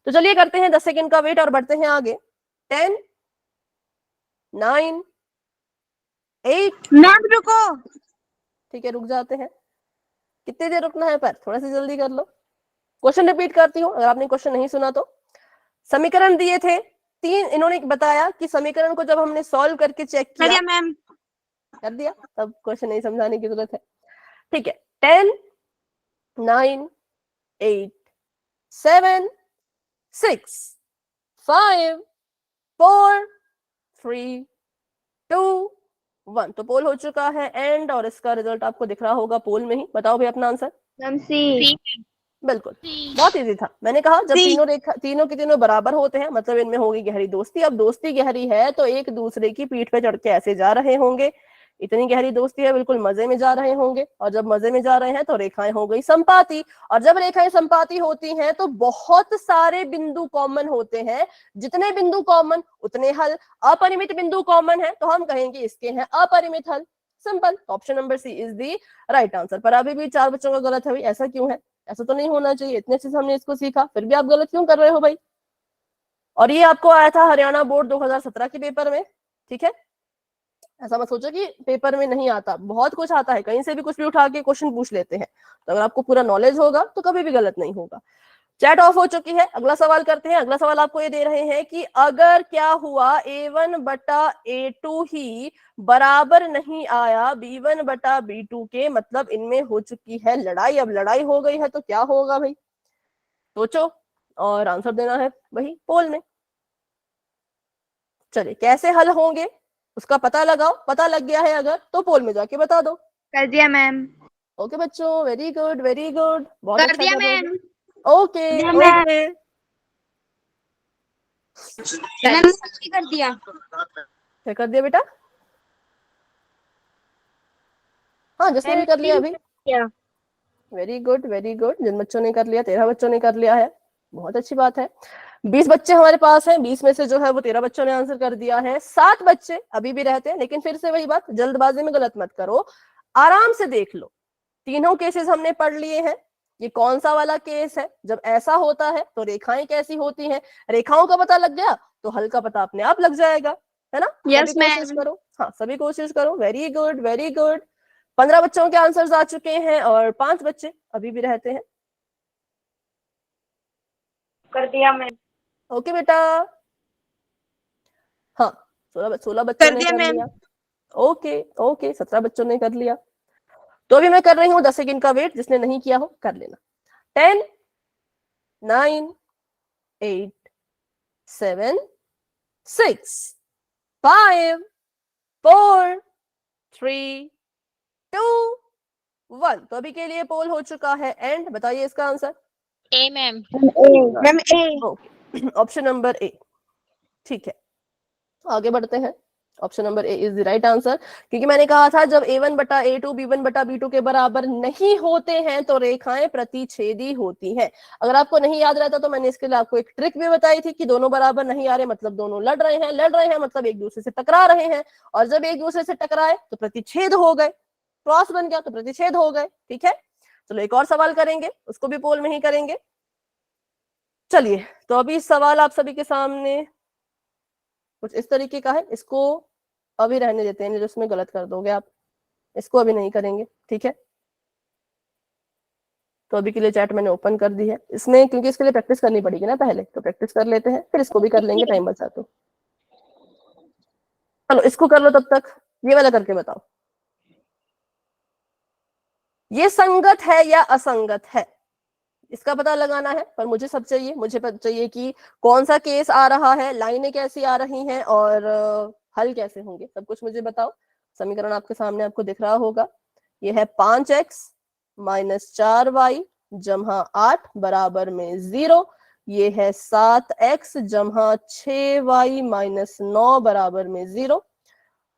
तो चलिए करते हैं 10 सेकंड का वेट और बढ़ते हैं आगे। 10 9 8। मैम रुको। ठीक है रुक जाते हैं। कितनी देर रुकना है पर थोड़ा सा जल्दी कर लो। क्वेश्चन रिपीट करती हूँ अगर आपने क्वेश्चन नहीं सुना तो। समीकरण दिए थे 3, इन्होंने बताया कि समीकरण को जब हमने सॉल्व करके चेक कर किया, दिया मैम। कर दिया, तब क्वेश्चन नहीं समझाने की जरूरत है। ठीक है, 10 9 8 7 6 5 4 3 2 1। तो पोल हो चुका है एंड, और इसका रिजल्ट आपको दिख रहा होगा पोल में ही। बताओ भाई अपना आंसर। मैम सी। बिल्कुल, बहुत इजी था। मैंने कहा जब तीनों के तीनों बराबर होते हैं मतलब इनमें होगी गहरी दोस्ती। अब दोस्ती गहरी है तो एक दूसरे की पीठ पे चढ़ के ऐसे जा रहे होंगे। इतनी गहरी दोस्ती है, बिल्कुल मजे में जा रहे होंगे। और जब मजे में जा रहे हैं तो रेखाएं हो गई संपाती। और जब रेखाएं संपाती होती हैं तो बहुत सारे बिंदु कॉमन होते हैं। जितने बिंदु कॉमन उतने हल। अपरिमित बिंदु कॉमन है तो हम कहेंगे इसके हैं अपरिमित हल। Simple. Option number C is the right answer. पर अभी भी 4 बच्चों का गलत है भाई। ऐसा क्यों है? ऐसा तो नहीं होना चाहिए। इतने अच्छे से हमने इसको सीखा फिर भी आप गलत क्यों कर रहे हो भाई? और ये आपको आया था हरियाणा बोर्ड 2017 के पेपर में। ठीक है, ऐसा मत सोचो कि पेपर में नहीं आता, बहुत कुछ आता है। कहीं से भी कुछ भी उठा के क्वेश्चन पूछ लेते हैं। तो अगर आपको पूरा नॉलेज होगा तो कभी भी गलत नहीं होगा। चैट ऑफ हो चुकी है, अगला सवाल करते हैं। अगला सवाल आपको ये दे रहे हैं कि अगर क्या हुआ A1 बटा A2 ही बराबर नहीं आया B1 बटा B2 के, मतलब इनमें हो चुकी है लड़ाई। अब लड़ाई हो गई है तो क्या होगा भाई? सोचो और आंसर देना है वही पोल में। चलिए कैसे हल होंगे उसका पता लगाओ। पता लग गया है अगर तो पोल में जाके बता दो। कर दिया मैम। ओके बच्चों, वेरी गुड वेरी गुड, बहुत कर अच्छा दिया कर रहे मैम। हो। ओके ओके, मैम सही कर दिया। क्या कर दिया बेटा? हाँ जिसने भी कर लिया अभी। Very good very good. जिन बच्चों ने कर लिया, 13 बच्चों ने कर लिया है, बहुत अच्छी बात है। 20 बच्चे हमारे पास हैं, 20 में से जो है वो 13 बच्चों ने आंसर कर दिया है, 7 बच्चे अभी भी रहते हैं, लेकिन फिर से वही बात, जल्दबाजी में गलत मत करो, आराम से देख लो। तीनों केसेस हमने पढ़ लिए हैं। ये कौन सा वाला केस है? जब ऐसा होता है तो रेखाएं कैसी होती हैं, रेखाओं का पता लग गया तो हल का पता अपने आप लग जाएगा, है ना? Yes, सभी कोशिश ma'am. करो, हाँ सभी कोशिश करो। Very good, very good. 15 बच्चों के आंसर्स आ चुके हैं और 5 बच्चे अभी भी रहते हैं। कर दिया मैं। ओके बेटा, हाँ 16 बच्चों ने कर लिया। ओके ओके, 17 बच्चों ने कर लिया। तो अभी मैं कर रही हूँ 10 सेकंड का वेट, जिसने नहीं किया हो कर लेना। 10 9 8 7 6 5 4 3 2 1। तो अभी के लिए पोल हो चुका है एंड। बताइए इसका answer. A ma'am. Ma'am A. Okay, option number A, ठीक है। आगे बढ़ते हैं। Option number A is the right answer, क्योंकि मैंने कहा था जब a1 बटा a2 b1 बटा b2 के बराबर नहीं होते हैं तो रेखाएं प्रतिच्छेदी होती हैं। अगर आपको नहीं याद रहता तो मैंने इसके लिए आपको एक ट्रिक भी बताई थी कि दोनों बराबर नहीं आ रहे मतलब दोनों लड़ रहे हैं मतलब एक दूसरे से टकरा रहे हैं, और जब एक दूसरे से टकराए तो प्रतिच्छेद हो गए, क्रॉस बन गया तो प्रतिच्छेद हो गए। ठीक है, चलो एक और सवाल करेंगे, उसको भी पोल में ही करेंगे। चलिए, तो अभी सवाल आप सभी के सामने कुछ इस तरीके का है, इसको अभी रहने देते हैं, जिसमें गलत कर दोगे आप, इसको अभी नहीं करेंगे। ठीक है, तो अभी के लिए चैट मैंने ओपन कर दी है इसमें, क्योंकि इसके लिए प्रैक्टिस करनी पड़ेगी ना पहले, तो प्रैक्टिस कर लेते हैं, फिर इसको भी कर लेंगे टाइम बचा तो। चलो इसको कर लो, तब तक ये वाला करके बताओ, ये संगत है या असंगत है, इसका पता लगाना है। पर मुझे सब चाहिए, मुझे पता चाहिए कि कौन सा केस आ रहा है, लाइनें कैसी आ रही हैं और हल कैसे होंगे, सब कुछ मुझे बताओ। समीकरण आपके सामने आपको दिख रहा होगा, ये है 5x माइनस 4y जमा 8 बराबर में 0। ये है 7x जमा 6y माइनस 9 बराबर में 0।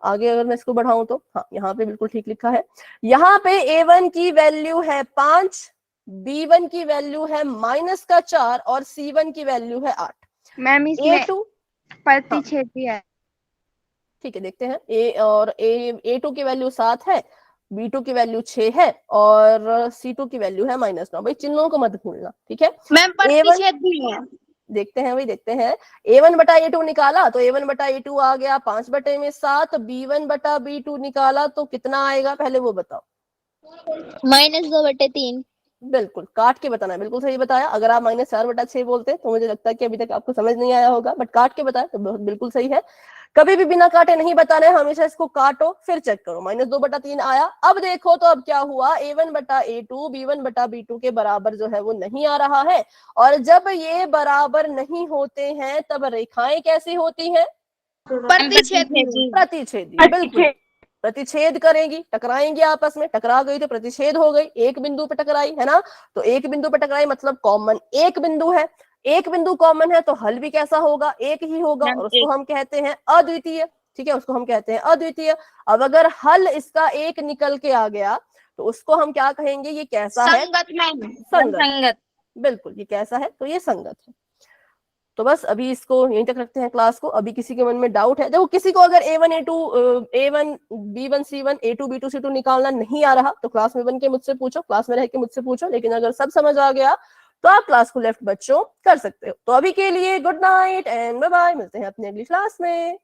आगे अगर मैं इसको बढ़ाऊं तो हाँ, यहाँ पे बिल्कुल ठीक लिखा है। यहाँ पे a1 की वैल्यू है 5, b1 की वैल्यू है -4 और c1 की वैल्यू है 8। मैम इसमें a2 प्रतिच्छेदी है। ठीक है, देखते हैं। a2 की वैल्यू 7 है, b2 की वैल्यू 6 है और c2 की वैल्यू है -9। भाई चिन्हों को मत भूलना, ठीक है। मैम प्रतिच्छेदी है। देखते हैं, वही देखते हैं। a1 बटा a2 निकाला तो a1 बटा a2 आ गया 5 बटे में 7। b1 बटा b2 निकाला तो कितना आएगा, पहले वो बताओ। -2/3। बिल्कुल काट के बताना है, बिल्कुल सही बताया। अगर आप -4 बटा 6 बोलते तो मुझे लगता है कि अभी तक आपको समझ नहीं आया होगा, बट काट के बताया तो बिल्कुल सही है। कभी भी बिना काटे नहीं बताना है, हमेशा इसको काटो फिर चेक करो। -2/3 आया। अब देखो तो अब क्या हुआ, a1 बटा a2 b1 बटा b2 के बराबर जो है वो नहीं आ रहा है, और जब ये बराबर नहीं होते हैं तब रेखाएं कैसी होती हैं, प्रतिच्छेदी। प्रतिच्छेदी। बिल्कुल, प्रतिच्छेद करेंगी, टकराएंगी आपस में, टकरा गई तो प्रतिच्छेद हो गई, एक बिंदु पे टकराई है ना, तो एक बिंदु पे टकराई मतलब कॉमन एक बिंदु है, एक बिंदु कॉमन है तो हल भी कैसा होगा, एक ही होगा, और उसको हम कहते हैं अद्वितीय। ठीक है, उसको हम कहते हैं अद्वितीय। अब अगर हल इसका एक निकल के आ गया तो उसको हम क्या कहेंगे, ये कैसा है, संगत। बिल्कुल, ये कैसा है, तो ये संगत है। तो बस अभी इसको यहीं तक रखते हैं क्लास को। अभी किसी के मन में डाउट है, देखो किसी को अगर a1 b1 c1 a2 b2 c2 निकालना नहीं आ रहा तो क्लास में बन के मुझसे पूछो, क्लास में रह के मुझसे पूछो। लेकिन अगर सब समझ आ गया तो आप क्लास को लेफ्ट बच्चों कर सकते हो। तो अभी के लिए good night and bye bye, मिलते हैं अपनी अगली क्लास में।